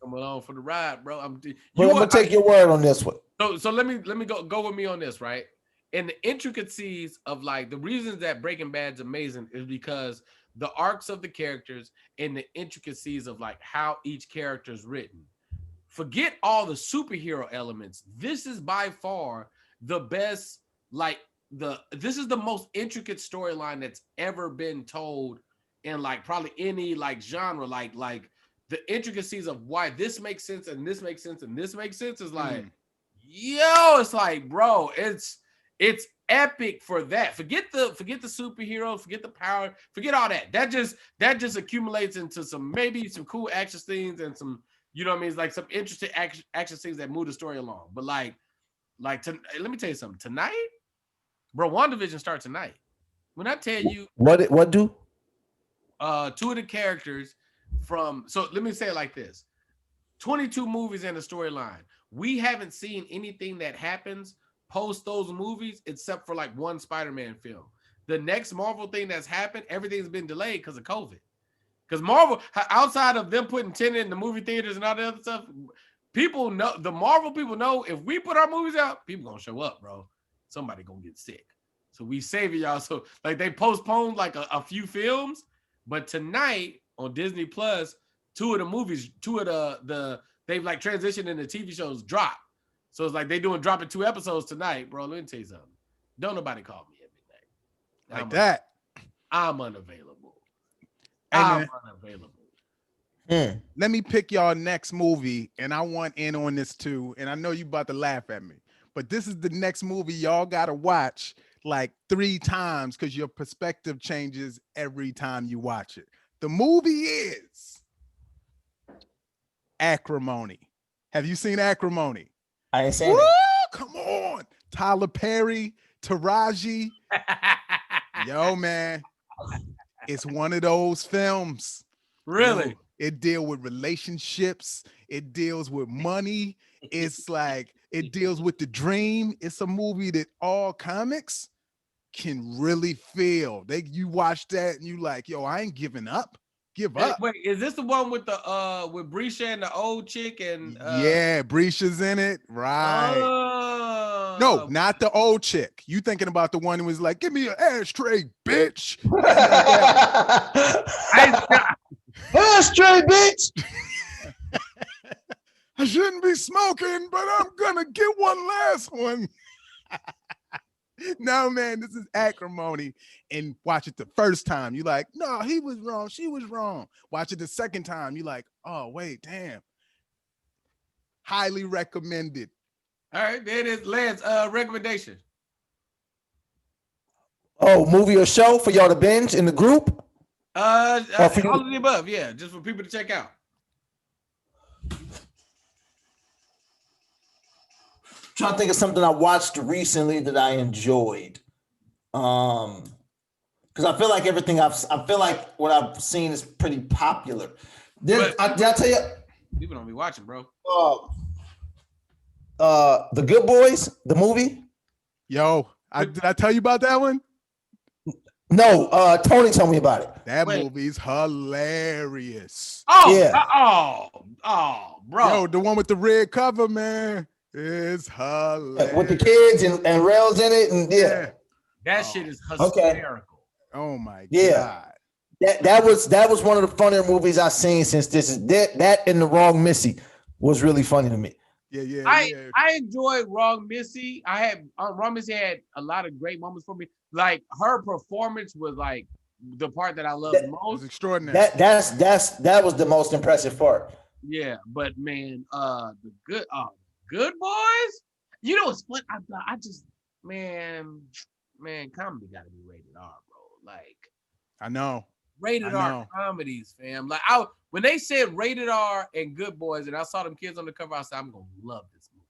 Come along for the ride, bro. I'm gonna take your word on this one. So let me go with me on this, right? And the intricacies of like the reasons that Breaking Bad's amazing is because the arcs of the characters and the intricacies of like how each character is written. Forget all the superhero elements. This is by far the best, this is the most intricate storyline that's ever been told in like probably any like genre. Like the intricacies of why this makes sense and this makes sense and this makes sense is like, yo, it's like, bro, it's epic for that. Forget the superheroes, forget the power, forget all that. That just accumulates into some cool action scenes and some, you know what I mean? It's like some interesting action scenes that move the story along. But let me tell you something. Tonight, bro, WandaVision starts tonight. When I tell you what do? 2 of the characters so let me say it like this. 22 movies in the storyline. We haven't seen anything that happens post those movies except for like one Spider-Man film. The next Marvel thing that's happened, everything's been delayed because of COVID. Because Marvel, outside of them putting Tenet in the movie theaters and all the other stuff, people know, the Marvel people know if we put our movies out, people gonna show up, bro. Somebody gonna get sick. So we save it, y'all. So like they postponed like a few films, but tonight on Disney Plus, 2 of the movies, 2 of the they've like transitioned into TV shows drop. So it's like they dropping 2 episodes tonight, bro. Let me tell you something. Don't nobody call me at midnight. Like that. I'm unavailable. Hey, I'm unavailable. Let me pick y'all next movie, and I want in on this too. And I know you about to laugh at me, but this is the next movie y'all gotta watch like 3 times because your perspective changes every time you watch it. The movie is Acrimony. Have you seen Acrimony? I ain't saying Woo, it. come on. Tyler Perry, Taraji. Yo, man. It's one of those films. Really? It deals with relationships. It deals with money. It's like, it deals with the dream. It's a movie that all comics can really feel. You watch that and you like, yo, I ain't giving up. Give up. Wait, is this the one with the with Brisha and the old chick and yeah, Brisha's in it, right? No, not the old chick. You thinking about the one who was like, "Give me an ashtray, bitch." Ashtray, bitch. I shouldn't be smoking, but I'm gonna get one last one. No, man, this is Acrimony. And watch it the first time. You like, no, he was wrong. She was wrong. Watch it the second time. You like, oh, wait, damn. Highly recommended. All right, there it is. Lance, recommendation. Oh, movie or show for y'all to binge in the group? All for you- of the above, yeah, just for people to check out. Trying to think of something I watched recently that I enjoyed. Because I feel like I feel like what I've seen is pretty popular. Did I tell you? People don't be watching, bro. The Good Boys, the movie. Yo, did I tell you about that one? No, Tony told me about it. That movie's hilarious. Oh, yeah. Bro. Yo, the one with the red cover, man, is hilarious. With the kids and Rails in it, and yeah. That shit is hysterical. Oh my God. God. That was one of the funnier movies I've seen since this is that and The Wrong Missy was really funny to me. Yeah. I enjoyed Wrong Missy. Wrong Missy had a lot of great moments for me. Like her performance was like the part that I loved most. It was extraordinary. That was the most impressive part. Yeah, but man, the Good Boys. You know what's fun? I just man, comedy got to be rated R, bro. Like I know. Rated R comedies, fam. Like when they said rated R and Good Boys, and I saw them kids on the cover, I said, I'm gonna love this movie.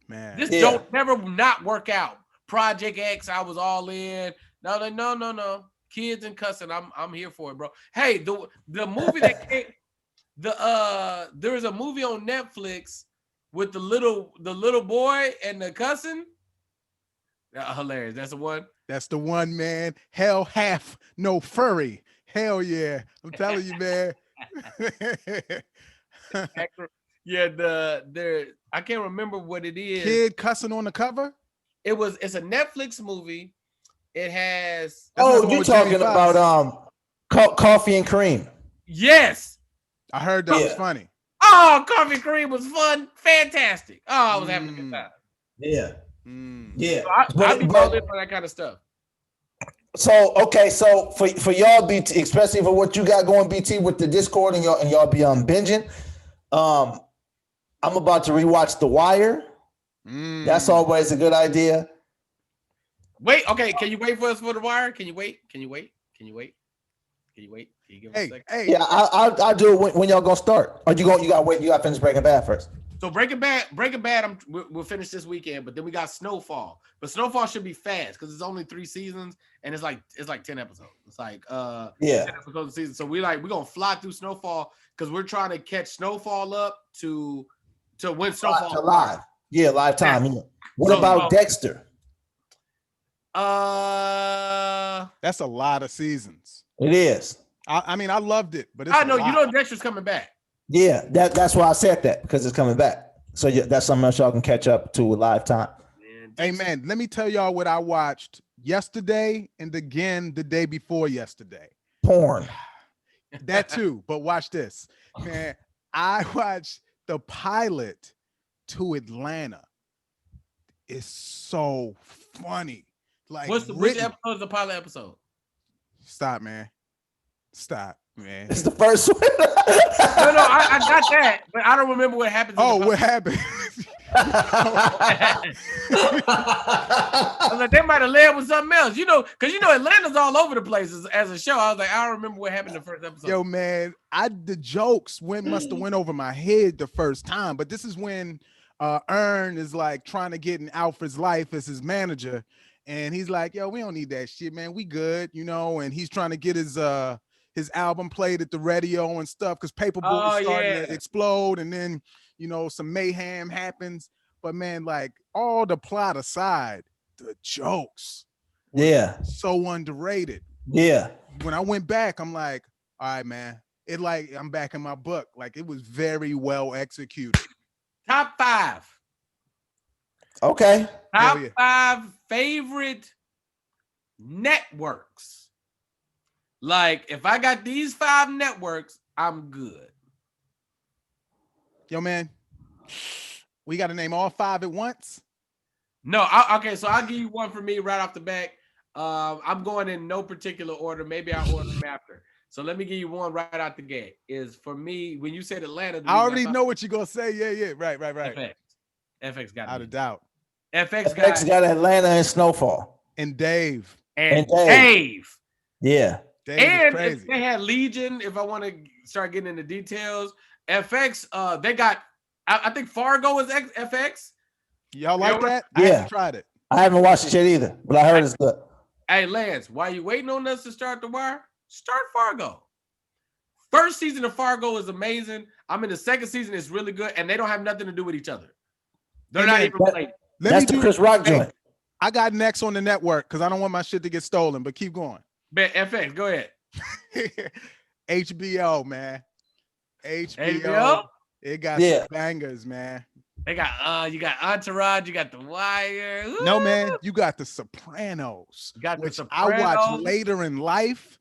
Man, this don't never not work out. Project X, I was all in. No. Kids and cussing, I'm here for it, bro. Hey, the movie that came, there was a movie on Netflix with the little boy and the cussing. Hilarious. That's the one. That's the one, man. Hell half no furry. Hell yeah. I'm telling you, man. Yeah, I can't remember what it is. Kid cussing on the cover? It's a Netflix movie. It has you're talking about Coffee and Cream. Yes. I heard that was funny. Oh, Coffee and Cream was fun. Fantastic. Oh, I was having a good time. Yeah. Yeah. So I be all in for that kind of stuff. So for y'all BT, especially for what you got going BT with the Discord and y'all be binging. I'm about to rewatch The Wire. That's always a good idea. Wait, okay. Can you wait for us for The Wire? Can you wait? Can you give us a second? Hey. Yeah, I'll do it when y'all gonna start. Or you gotta wait. You gotta finish Breaking Bad first. So Breaking Bad, we'll finish this weekend, but then we got Snowfall. But Snowfall should be fast because it's only 3 seasons and it's like 10 episodes. It's like 10 episodes a season. So we're gonna fly through Snowfall because we're trying to catch Snowfall up to when Snowfall to live. Yeah, live time. Yeah. What about Dexter? That's a lot of seasons. It is. I mean, I loved it, but it's I know you know Dexter's coming back. Yeah, that's why I said that, because it's coming back. So that's something else y'all can catch up to with live time. Hey man, let me tell y'all what I watched yesterday and again the day before yesterday. Porn. That too, but watch this. Man, I watched the pilot to Atlanta. It's so funny. Like which episode is the pilot episode? Stop, man. It's the first one. No, I got that, but I don't remember what happened. What happened? I was like, they might have led with something else, because Atlanta's all over the place as a show. I was like, I don't remember what happened in the first episode. Yo, man, the jokes must have went over my head the first time, but this is when Ern is like trying to get in Alfred's life as his manager, and he's like, yo, we don't need that shit, man. We good, and he's trying to get his album played at the radio and stuff because Paperboy is starting to explode, and then some mayhem happens. But man, like all the plot aside, the jokes so underrated. Yeah. When I went back, I'm like, all right, man, I'm back in my book. Like it was very well executed. Top 5. Okay. Top 5 favorite networks. Like, if I got these 5 networks, I'm good. Yo, man, we got to name all 5 at once? No, okay, so I'll give you one for me right off the back. I'm going in no particular order. Maybe I'll order them after. So let me give you one right out the gate. Is for me, when you said Atlanta, I already know what you're gonna say. Yeah. Right. FX got Out of doubt. FX got Atlanta and Snowfall. And Dave. And Dave. Yeah. Dave is And crazy. if they had Legion, if I want to start getting into details, FX, they got, I think Fargo is FX. Y'all like that? Yeah. I haven't tried it. I haven't watched it yet either, but I heard it's good. Hey, Lance, while you waiting on us to start The Wire, start Fargo. First season of Fargo is amazing. I'm in the second season. It's really good, and they don't have nothing to do with each other. They're not even related. That's the Chris Rock joint. I got next on the network because I don't want my shit to get stolen, but keep going. Bet FX, go ahead. HBO, man. HBO? It got some bangers, man. They got you got Entourage, you got The Wire. Ooh. No, man, you got The Sopranos, which I watched later in life.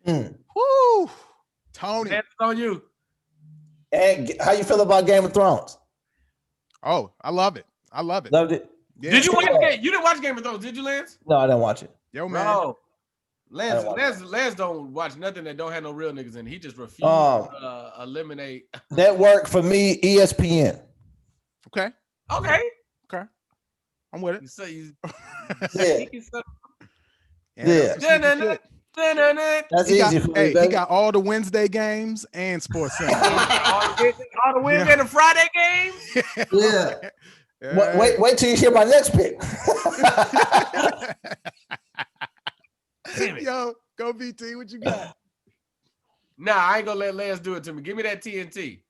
Woo, Tony. That's on you. And how you feel about Game of Thrones? Oh, I love it. Loved it. Yeah. Did you watch it? You didn't watch Game of Thrones, did you, Lance? No, I didn't watch it. Yo, man. Bro, Lance don't watch nothing that don't have no real niggas in it. He just refused to eliminate. That worked for me, ESPN. Okay. I'm with it. So Yeah. That's easy for me, he got all the Wednesday games and Sports Center. all the Wednesday and the Friday games. Yeah. Wait till you hear my next pick. Yo, go BT. What you got? Nah, I ain't gonna let Lance do it to me. Give me that TNT. Give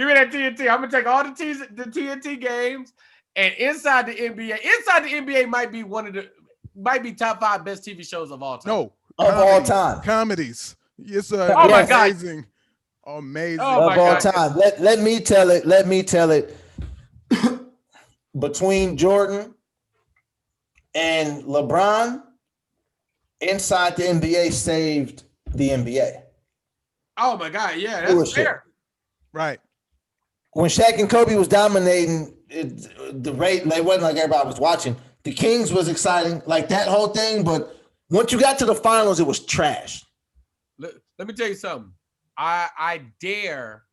me that TNT. I'm gonna take all the TNT games, and inside the NBA might be top 5 best TV shows of all time. No, all time comedies. It's my God. amazing. Amazing. Oh of all time. Let me tell it. Between Jordan and LeBron, inside the NBA saved the NBA. Oh my God, yeah, that's fair. Right. When Shaq and Kobe was dominating, the rate, it wasn't like everybody was watching. The Kings was exciting, like that whole thing. But once you got to the finals, it was trash. Let me tell you something. I dare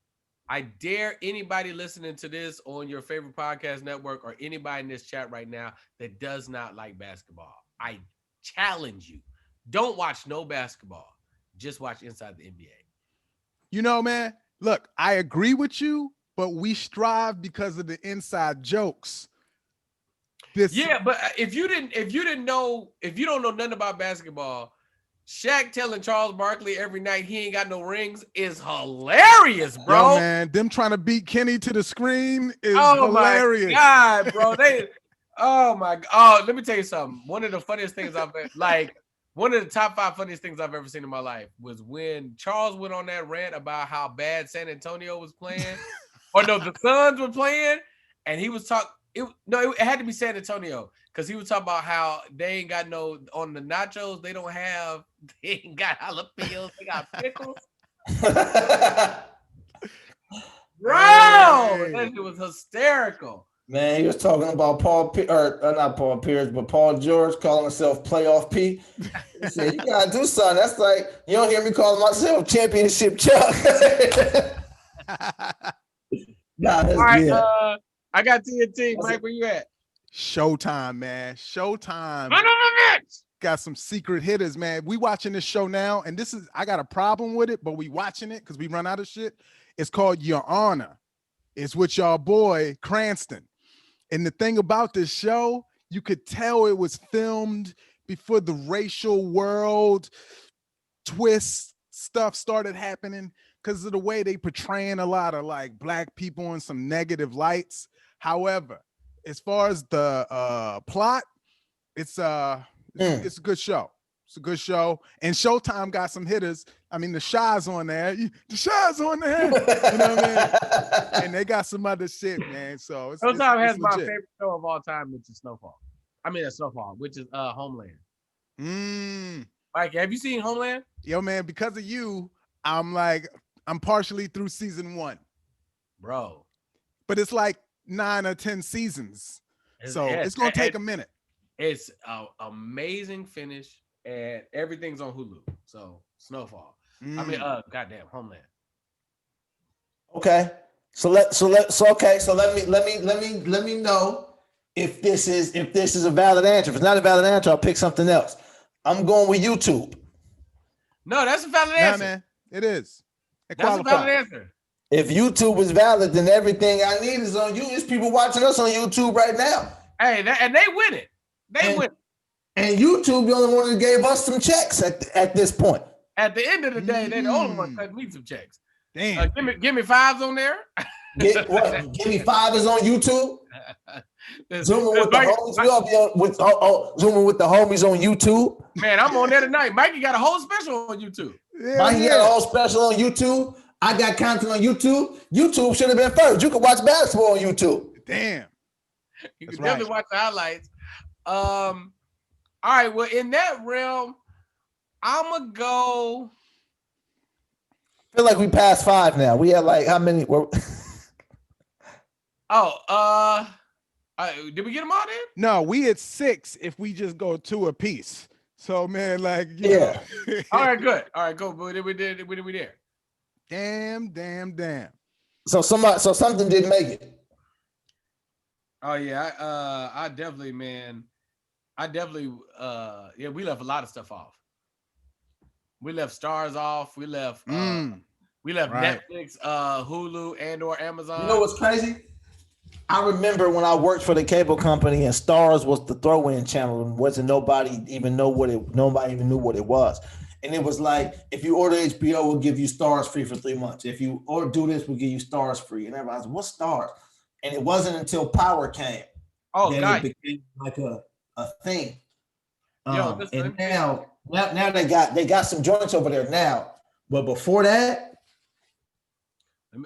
anybody listening to this on your favorite podcast network or anybody in this chat right now that does not like basketball. I challenge you. Don't watch no basketball. Just watch Inside the NBA. You know, man, look, I agree with you, but we strive because of the inside jokes. But if you don't know nothing about basketball, Shaq telling Charles Barkley every night he ain't got no rings is hilarious, bro. Yo, man, them trying to beat Kenny to the screen is hilarious. My God, bro. Oh my God. Oh, let me tell you something. One of the funniest things one of the top 5 funniest things I've ever seen in my life was when Charles went on that rant about how bad San Antonio was playing. Or no, the Suns were playing, and he was talking. It had to be San Antonio because he was talking about how they ain't got on the nachos. They ain't got jalapenos. They got pickles. Bro, that shit was hysterical. Man, he was talking about not Paul Pierce, but Paul George calling himself Playoff P. He said, "You gotta do something." That's like you don't hear me calling myself Championship Chuck. All right, I got TNT. Mike, where you at? Showtime, man. Showtime. Got some secret hitters, man. We watching this show now, and I got a problem with it, but we watching it because we run out of shit. It's called Your Honor. It's with y'all boy Cranston. And the thing about this show, you could tell it was filmed before the racial world twist stuff started happening because of the way they portraying a lot of like black people in some negative lights. However, as far as the plot, it's a good show. It's a good show. And Showtime got some hitters. I mean, the Shy's on there. The Shy's on there. You know what I mean? And they got some other shit, man. So Showtime has my favorite show of all time, which is Snowfall. Which is Homeland. Mike, have you seen Homeland? Yo, man, because of you, I'm partially through season 1. Bro. But it's like 9 or 10 seasons. So it's gonna take a minute. It's an amazing finish, and everything's on Hulu. So Snowfall. I mean, goddamn Homeland. Okay. So let me know if this is a valid answer. If it's not a valid answer, I'll pick something else. I'm going with YouTube. No, that's a valid Nah, answer. man, it is. That's a valid answer. If YouTube is valid, then everything I need is on you. There's people watching us on YouTube right now. Hey, and they win it. They win. And YouTube, the only one that gave us some checks at this point. At the end of the day, they're the only one cutting me some checks. Damn. Give me fives on there. Give me five is on YouTube. Zooming with the homies. We all be on zooming with the homies on YouTube. Man, I'm on there tonight. Mikey got a whole special on YouTube. Mikey got a whole special on YouTube. I got content on YouTube. YouTube should have been first. You can watch basketball on YouTube. Damn. You can definitely watch the highlights. All right. Well, in that realm, I'ma go. I feel like we passed 5 now. We had like how many? Did we get them all in? No, we at 6 if we just go 2 apiece. So man, like yeah. All right, good. All right, cool. But we there. Damn. So something didn't make it. Oh yeah, I definitely, we left a lot of stuff off. We left Stars off. We left Netflix, Hulu, and/or Amazon. You know what's crazy? I remember when I worked for the cable company and Stars was the throw-in channel and nobody even knew what it was. And it was like, if you order HBO, we'll give you Stars free for 3 months. If you do this, we'll give you Stars free. And everybody's like, what's Stars? And it wasn't until Power came that it became like a thing. And now they got some joints over there now. But before that,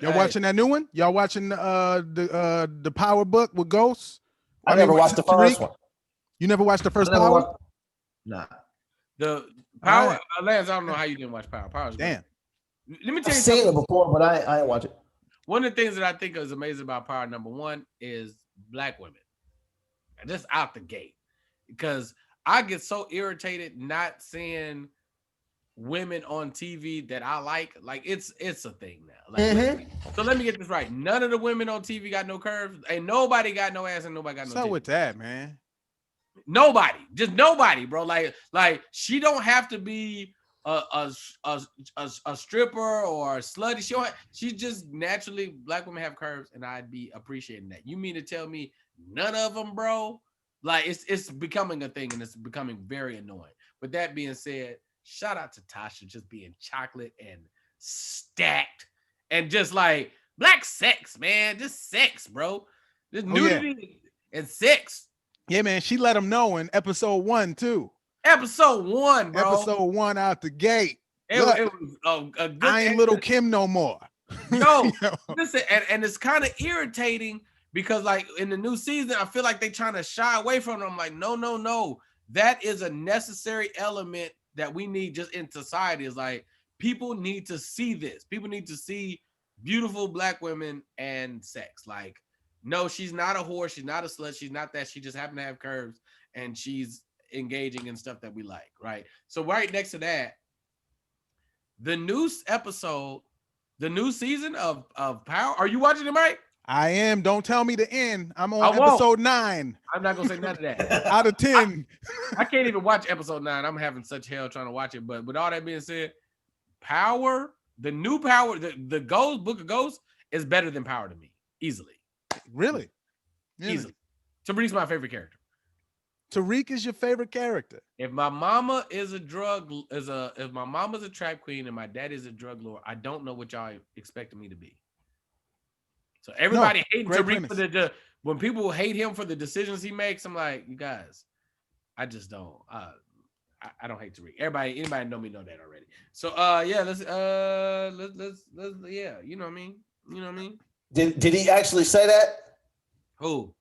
y'all watching that new one? Y'all watching the Power book with Ghosts? I never watched the first one. You never watched the first Power? Nah. The Power, Lance, I don't know how you didn't watch Power. Power's damn. Good. Let me tell you I've seen it before, but I ain't watch it. One of the things that I think is amazing about Power, number one, is Black women. Just out the gate. Because I get so irritated not seeing women on TV that I like. Like it's a thing now. Like, so let me get this right. None of the women on TV got no curves. Ain't nobody got no ass and nobody got no What's up with that, man? Nobody. Just nobody, bro. Like she don't have to be a stripper or a slutty. She's just naturally, Black women have curves, and I'd be appreciating that. You mean to tell me none of them, bro? Like it's becoming a thing, and it's becoming very annoying. With that being said, shout out to Tasha just being chocolate and stacked and just like Black sex, man. Just sex, bro. Just nudity and sex. Yeah, man. She let them know in episode 1 too. Episode 1, bro. Episode 1 out the gate. It was a good. I ain't little Kim no more. No, listen, and it's kind of irritating because like in the new season, I feel like they trying to shy away from it. I'm like, no. That is a necessary element that we need just in society. Is like people need to see this. People need to see beautiful Black women and sex. Like, no, she's not a whore. She's not a slut. She's not that. She just happened to have curves and she's engaging in stuff that we like, right? So right next to that, the new episode, the new season of Power. Are you watching it, Mike? I am. Don't tell me the end. I'm on episode 9. I'm not gonna say none of that. Out of 10. I can't even watch episode 9. I'm having such hell trying to watch it. But with all that being said, Power, the new Power, the Ghost Book of Ghosts is better than Power to me, easily. Really? Easily. Tariq's my favorite character. Tariq is your favorite character. If my mama is if my mama's a trap queen and my daddy's a drug lord, I don't know what y'all expected me to be. So everybody hating Tariq for when people hate him for the decisions he makes, I'm like, you guys, I just don't. I don't hate Tariq. Anybody know me know that already. So let's you know what I mean? Did he actually say that? Who?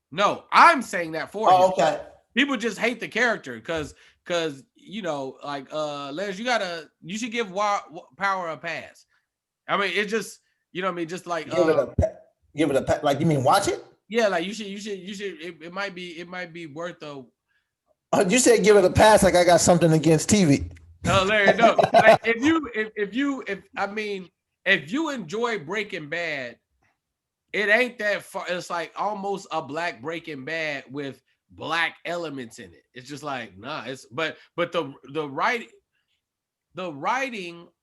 No, I'm saying that for him. Okay. People just hate the character because you know, like Les, you should give Power a pass. I mean, it just, you know what I mean, just like give it a like, you mean watch it? Yeah, like you should. It might be worth a. You said give it a pass. Like I got something against TV. No, Larry, no. Like if you enjoy Breaking Bad, it ain't that far. It's like almost a black Breaking Bad with black elements in it. It's just like nah. But the writing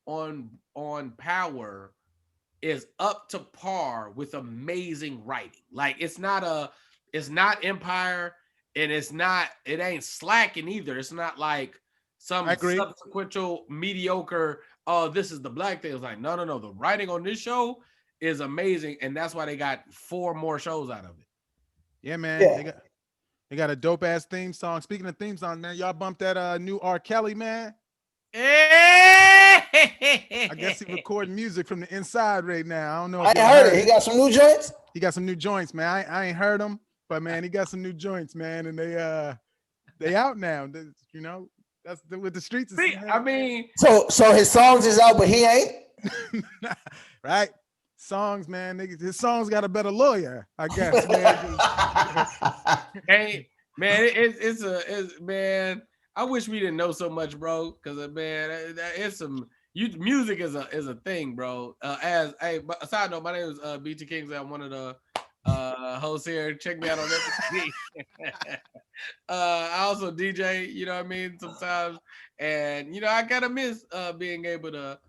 on Power is up to par with amazing writing. Like it's not Empire, and it ain't slacking either. It's not like some subsequential mediocre, oh, this is the black thing. It's like, no. The writing on this show is amazing, and that's why they got 4 more shows out of it. Yeah, man. Yeah. They got a dope ass theme song. Speaking of theme song, man, y'all bumped that new R. Kelly, man. I guess he recording music from the inside right now. I don't know. I ain't heard it. He got some new joints. He got some new joints, man. I ain't heard them, but man, he got some new joints, man, and they out now. You know, that's with the streets. I mean, so his songs is out, but he ain't. Right? Songs, man. His songs got a better lawyer, I guess, man. Hey, man, it's man. I wish we didn't know so much, bro. Because man, it's music is a thing, bro. Side note, my name is BT Kingsley. I'm one of the hosts here. Check me out on everything. I also DJ. You know what I mean? Sometimes, and I kind of miss being able to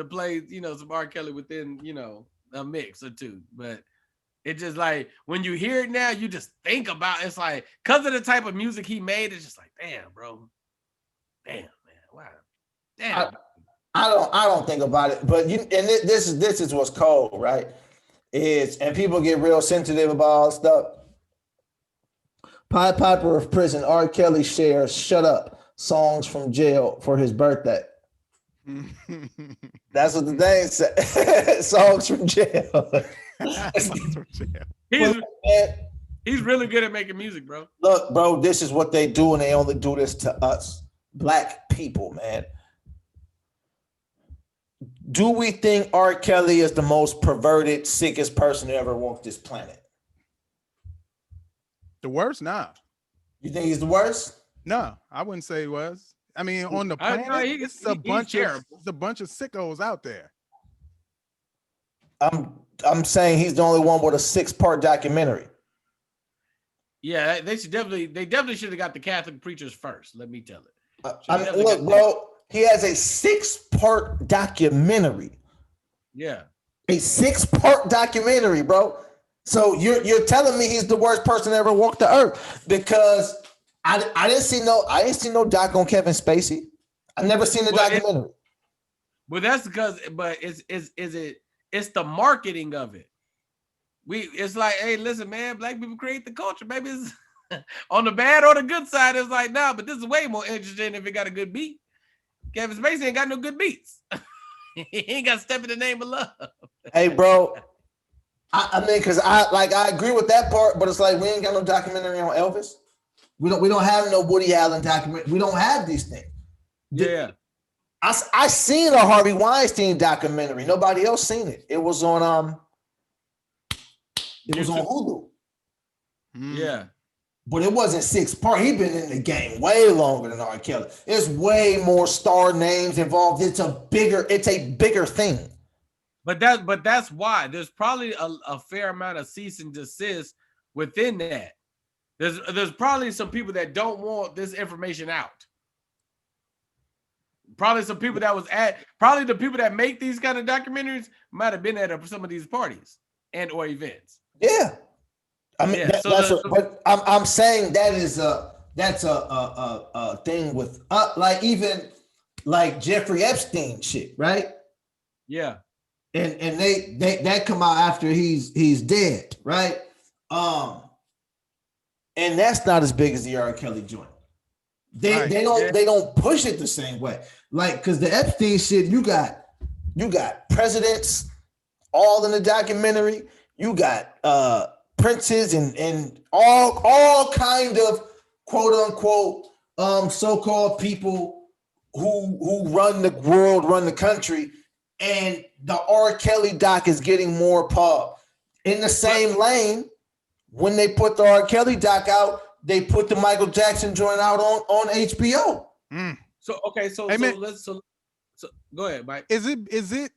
play some R. Kelly within a mix or two, but. It's just like when you hear it now, you just think about it's like because of the type of music he made. It's just like, damn, bro, damn, man, wow, damn. I don't think about it, but this is what's cold, right? And people get real sensitive about all stuff. Pied Piper of Prison, R. Kelly shares "Shut Up" songs from jail for his birthday. That's what the thing said. Songs from jail. He's really good at making music, bro. Look, bro, this is what they do, and they only do this to us, black people, man. Do we think R. Kelly is the most perverted, sickest person to ever walk this planet? The worst? Nah. You think he's the worst? No, I wouldn't say he was. I mean, on the planet, it's a bunch of sickos out there. I'm saying he's the only one with a 6-part documentary. Yeah, they definitely should have got the Catholic preachers first. Let me tell it. Look, bro, he has a 6-part documentary. Yeah, a 6-part documentary, bro. So you're telling me he's the worst person to ever walk the earth because I didn't see no doc on Kevin Spacey. I never seen the documentary. But that's because, it's the marketing of it. It's like, hey, listen, man, black people create the culture. Maybe it's on the bad or the good side. It's like, nah, but this is way more interesting if it got a good beat. Kevin Spacey ain't got no good beats. He ain't got Step in the Name of Love. Hey, bro. I mean, because I agree with that part, but it's like we ain't got no documentary on Elvis. We don't have no Woody Allen documentary. We don't have these things. Yeah. I seen a Harvey Weinstein documentary. Nobody else seen it. It was on Hulu. Yeah. But it wasn't 6-part. He been in the game way longer than R. Kelly. There's way more star names involved. It's a bigger thing. But that's why there's probably a fair amount of cease and desist within that. There's probably some people that don't want this information out. Probably some people probably the people that make these kind of documentaries might have been at some of these parties or events. Yeah. I mean, but I'm saying that's a thing with like even like Jeffrey Epstein shit, right? Yeah. And they come out after he's dead, right? And that's not as big as the R. Kelly joint. They don't push it the same way. Like, because the Epstein shit, you got presidents all in the documentary. You got princes and all kind of quote unquote so-called people who run the world, run the country, and the R. Kelly doc is getting more pub. In the same lane, when they put the R. Kelly doc out, they put the Michael Jackson joint out on HBO. So go ahead, Mike. Is it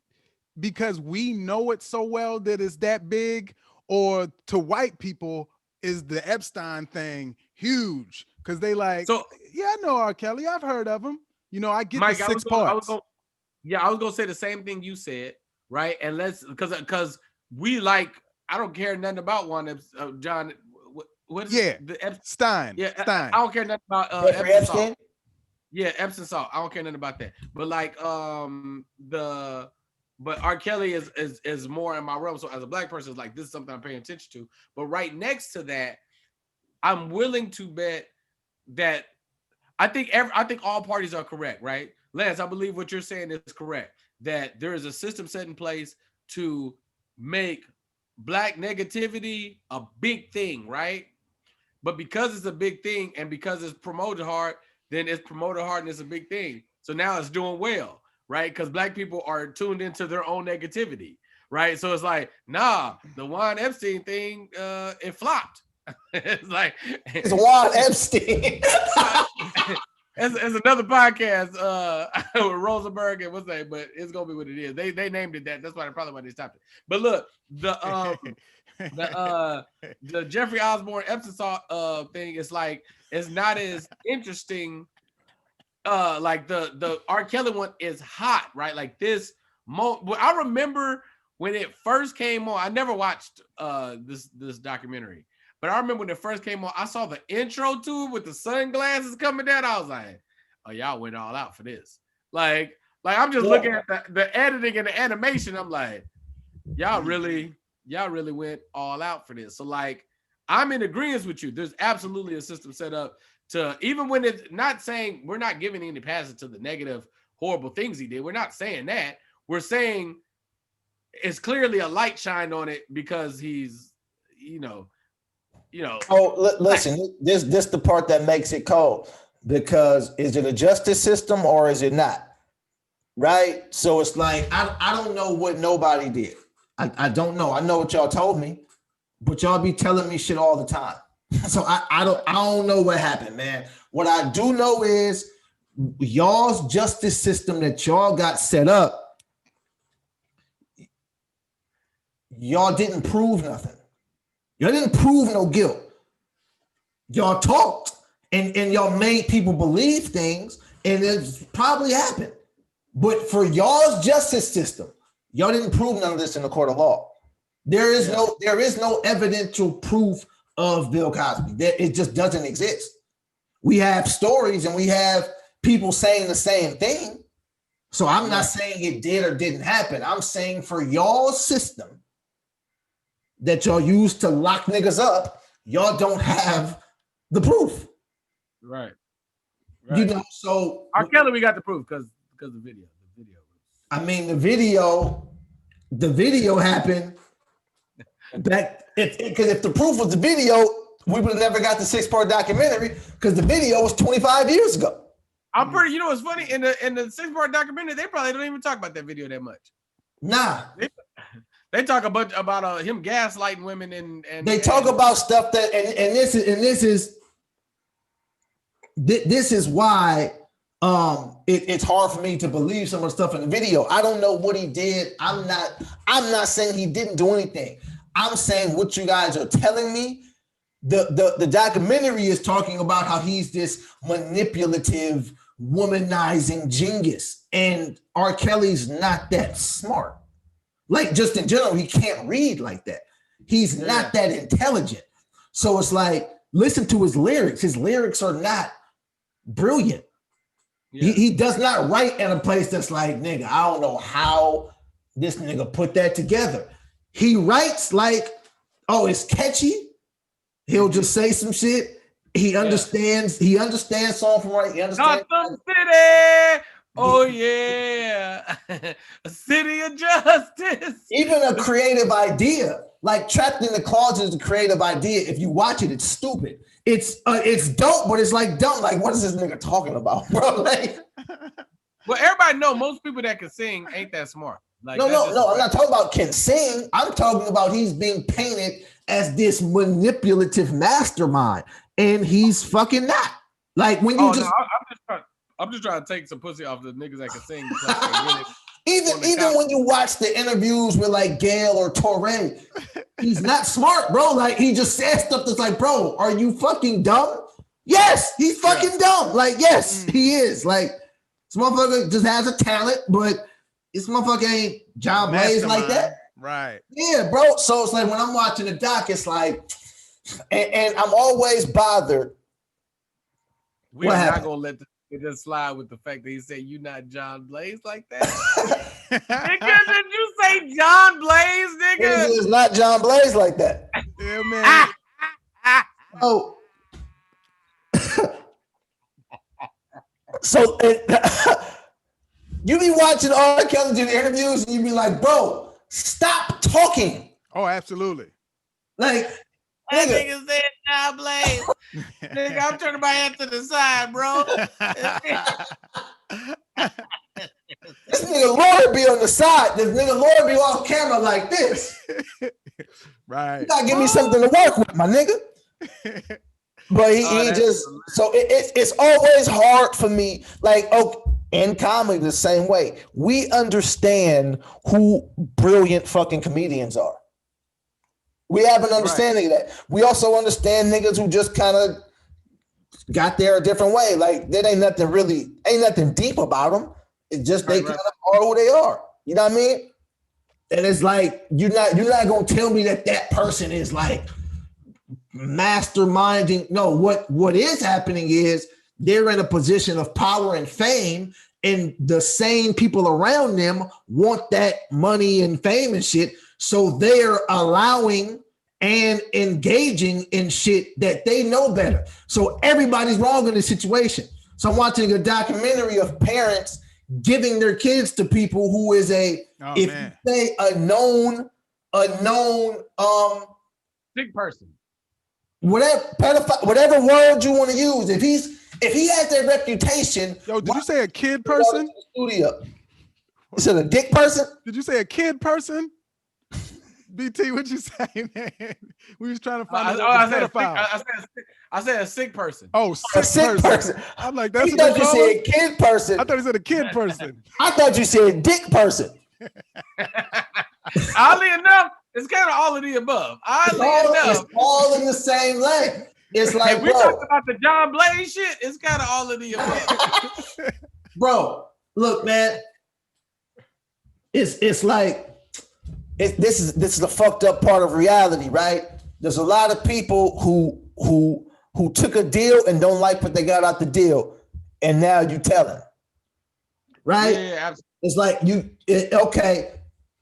because we know it so well that it's that big, or to white people is the Epstein thing huge? Because they like, yeah, I know R. Kelly, I've heard of him. You know, I get Mike, the 6 parts. I was gonna say the same thing you said, right? And because we like, I don't care nothing about one John. What is the Stein? Yeah, Stein. I don't care nothing about Epstein. Yeah, Epsom salt. I don't care nothing about that. But like but R. Kelly is more in my realm. So as a black person, it's like, this is something I'm paying attention to. But right next to that, I'm willing to bet that I think all parties are correct, right? Lance, I believe what you're saying is correct. That there is a system set in place to make black negativity a big thing, right? But because it's a big thing and because it's promoted hard, then it's promoted hard and it's a big thing. So now it's doing well, right? Because black people are tuned into their own negativity, right? So it's like, nah, the Juan Epstein thing, it flopped. It's like, it's Juan Epstein. It's another podcast with Rosenberg and what's that? But it's gonna be what it is. They named it that. That's why they stopped it. But look, the Jeffrey Osborne Epstein thing is like, it's not as interesting. Like the R. Kelly one is hot, right? Like this I remember when it first came on. I never watched this documentary, but I remember when it first came on, I saw the intro to it with the sunglasses coming down. I was like, oh, y'all went all out for this. Like I'm just looking at the editing and the animation. I'm like, y'all really went all out for this. So like, I'm in agreement with you. There's absolutely a system set up to, even when it's not saying, we're not giving any passage to the negative, horrible things he did. We're not saying that. We're saying it's clearly a light shined on it because he's, Oh, listen, this the part that makes it cold, because is it a justice system or is it not? Right? So it's like, I don't know what nobody did. I don't know. I know what y'all told me, but y'all be telling me shit all the time. So I don't know what happened, man. What I do know is y'all's justice system that y'all got set up, y'all didn't prove nothing. Y'all didn't prove no guilt. Y'all talked and y'all made people believe things, and it probably happened. But for y'all's justice system, y'all didn't prove none of this in the court of law. There is no evidential proof of Bill Cosby. It just doesn't exist. We have stories and we have people saying the same thing. So I'm not saying it did or didn't happen. I'm saying for y'all's system that y'all use to lock niggas up, y'all don't have the proof. Right. So R. Kelly, we got the proof because the video. I mean, the video happened. Because if the proof was the video, we would have never got the 6-part documentary, because the video was 25 years ago. I'm pretty, what's funny, in the 6-part documentary, they probably don't even talk about that video that much. Nah. They talk about him gaslighting women and they talk about stuff that and this is why it's hard for me to believe some of the stuff in the video. I don't know what he did. I'm not saying he didn't do anything. I'm saying what you guys are telling me. The documentary is talking about how he's this manipulative, womanizing genius, and R. Kelly's not that smart. Like, just in general, he can't read like that. He's not that intelligent. So it's like, listen to his lyrics. His lyrics are not brilliant. Yeah. He does not write in a place that's like, nigga, I don't know how this nigga put that together. He writes like, oh, it's catchy. He'll just say some shit. He understands. He understands song from right. He understands. Gotham City. Oh yeah, a city of justice. Even a creative idea, like Trapped in the Closet, is a creative idea. If you watch it, it's stupid. It's dope, but it's like dumb. Like, what is this nigga talking about, bro? Like, well, everybody know most people that can sing ain't that smart. Like, No, that's I'm not talking about can sing. I'm talking about he's being painted as this manipulative mastermind, and he's fucking not. Like when you I'm just trying to take some pussy off the niggas that can sing. Plus they get it. Even when you watch the interviews with like Gail or Torre, he's not smart, bro. Like he just says stuff that's like, bro, are you fucking dumb? Yes, he's fucking dumb. Like, yes, he is. Like, this motherfucker just has a talent, but this motherfucker ain't John Blaze like that. Right. Yeah, bro. So it's like when I'm watching the doc, it's like, and I'm always bothered. We're not gonna let it just slide with the fact that he said you not John Blaze like that. Nigga, did you say John Blaze, nigga? It's not John Blaze like that. Yeah, man. Oh. So you be watching R. Kelly do interviews and you be like, bro, stop talking. Oh, absolutely. Like, that nigga said John Blaze. Nigga, I'm turning my head to the side, bro. This nigga Lord be on the side. This nigga Lord be off camera like this. Right. You gotta give me something to work with, my nigga. But he just so it's always hard for me. Like, in comedy the same way. We understand who brilliant fucking comedians are. We have an understanding of that. We also understand niggas who just kind of got there a different way. Like there ain't nothing deep about them. It's just they kind of are who they are. You know what I mean? And it's like you're not gonna tell me that person is like masterminding. No, what is happening is they're in a position of power and fame, and the same people around them want that money and fame and shit. So they're allowing and engaging in shit that they know better. So everybody's wrong in this situation. So I'm watching a documentary of parents giving their kids to people who is you say a known sick person. Whatever word you want to use. If he has that reputation. Yo, did you say a kid person? Studio. You said a dick person? Did you say a kid person? BT, what you say, man? We was trying to find I said a sick person. Oh, sick person. I'm like, that's what you said, kid person. I thought he said a kid person. I thought you said dick person. Oddly enough, it's kind of all of the above. It's all in the same lane. It's like, if we talk about the John Blaze shit, it's kind of all of the above. Bro, look, man. It's like this is the fucked up part of reality, right? There's a lot of people who took a deal and don't like what they got out the deal, and now you tell them, right? Yeah, absolutely. It's like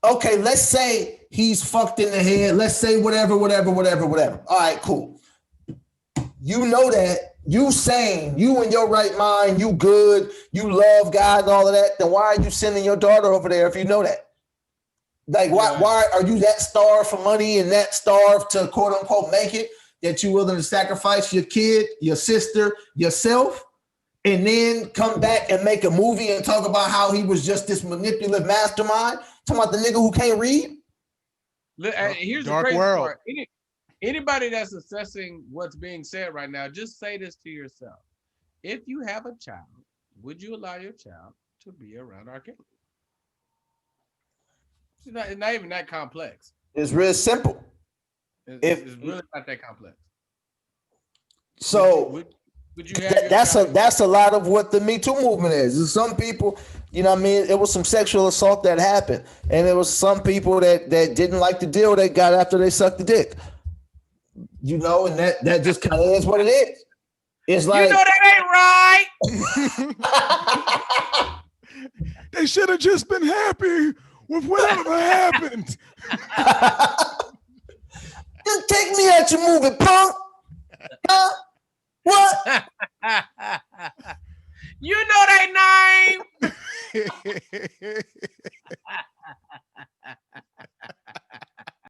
okay. Let's say he's fucked in the head. Let's say whatever. All right, cool. You know that you sane, you in your right mind, you good, you love God and all of that. Then why are you sending your daughter over there if you know that? Like, why are you that starved for money and that starved to quote unquote make it that you're willing to sacrifice your kid, your sister, yourself, and then come back and make a movie and talk about how he was just this manipulative mastermind? Talking about the nigga who can't read? Here's Dark the crazy world. part. Anybody that's assessing what's being said right now, just say this to yourself. If you have a child, would you allow your child to be around R. Kelly? It's not even that complex. It's real simple. It's really not that complex. So would you have that's a lot of what the Me Too movement is. Some people, you know what I mean, it was some sexual assault that happened, and there was some people that didn't like the deal they got after they sucked the dick. You know, and that just kind of is what it is. It's like, you know that ain't right. They should have just been happy with whatever happened. Just take me out your movie, punk. Huh? What? You know that name.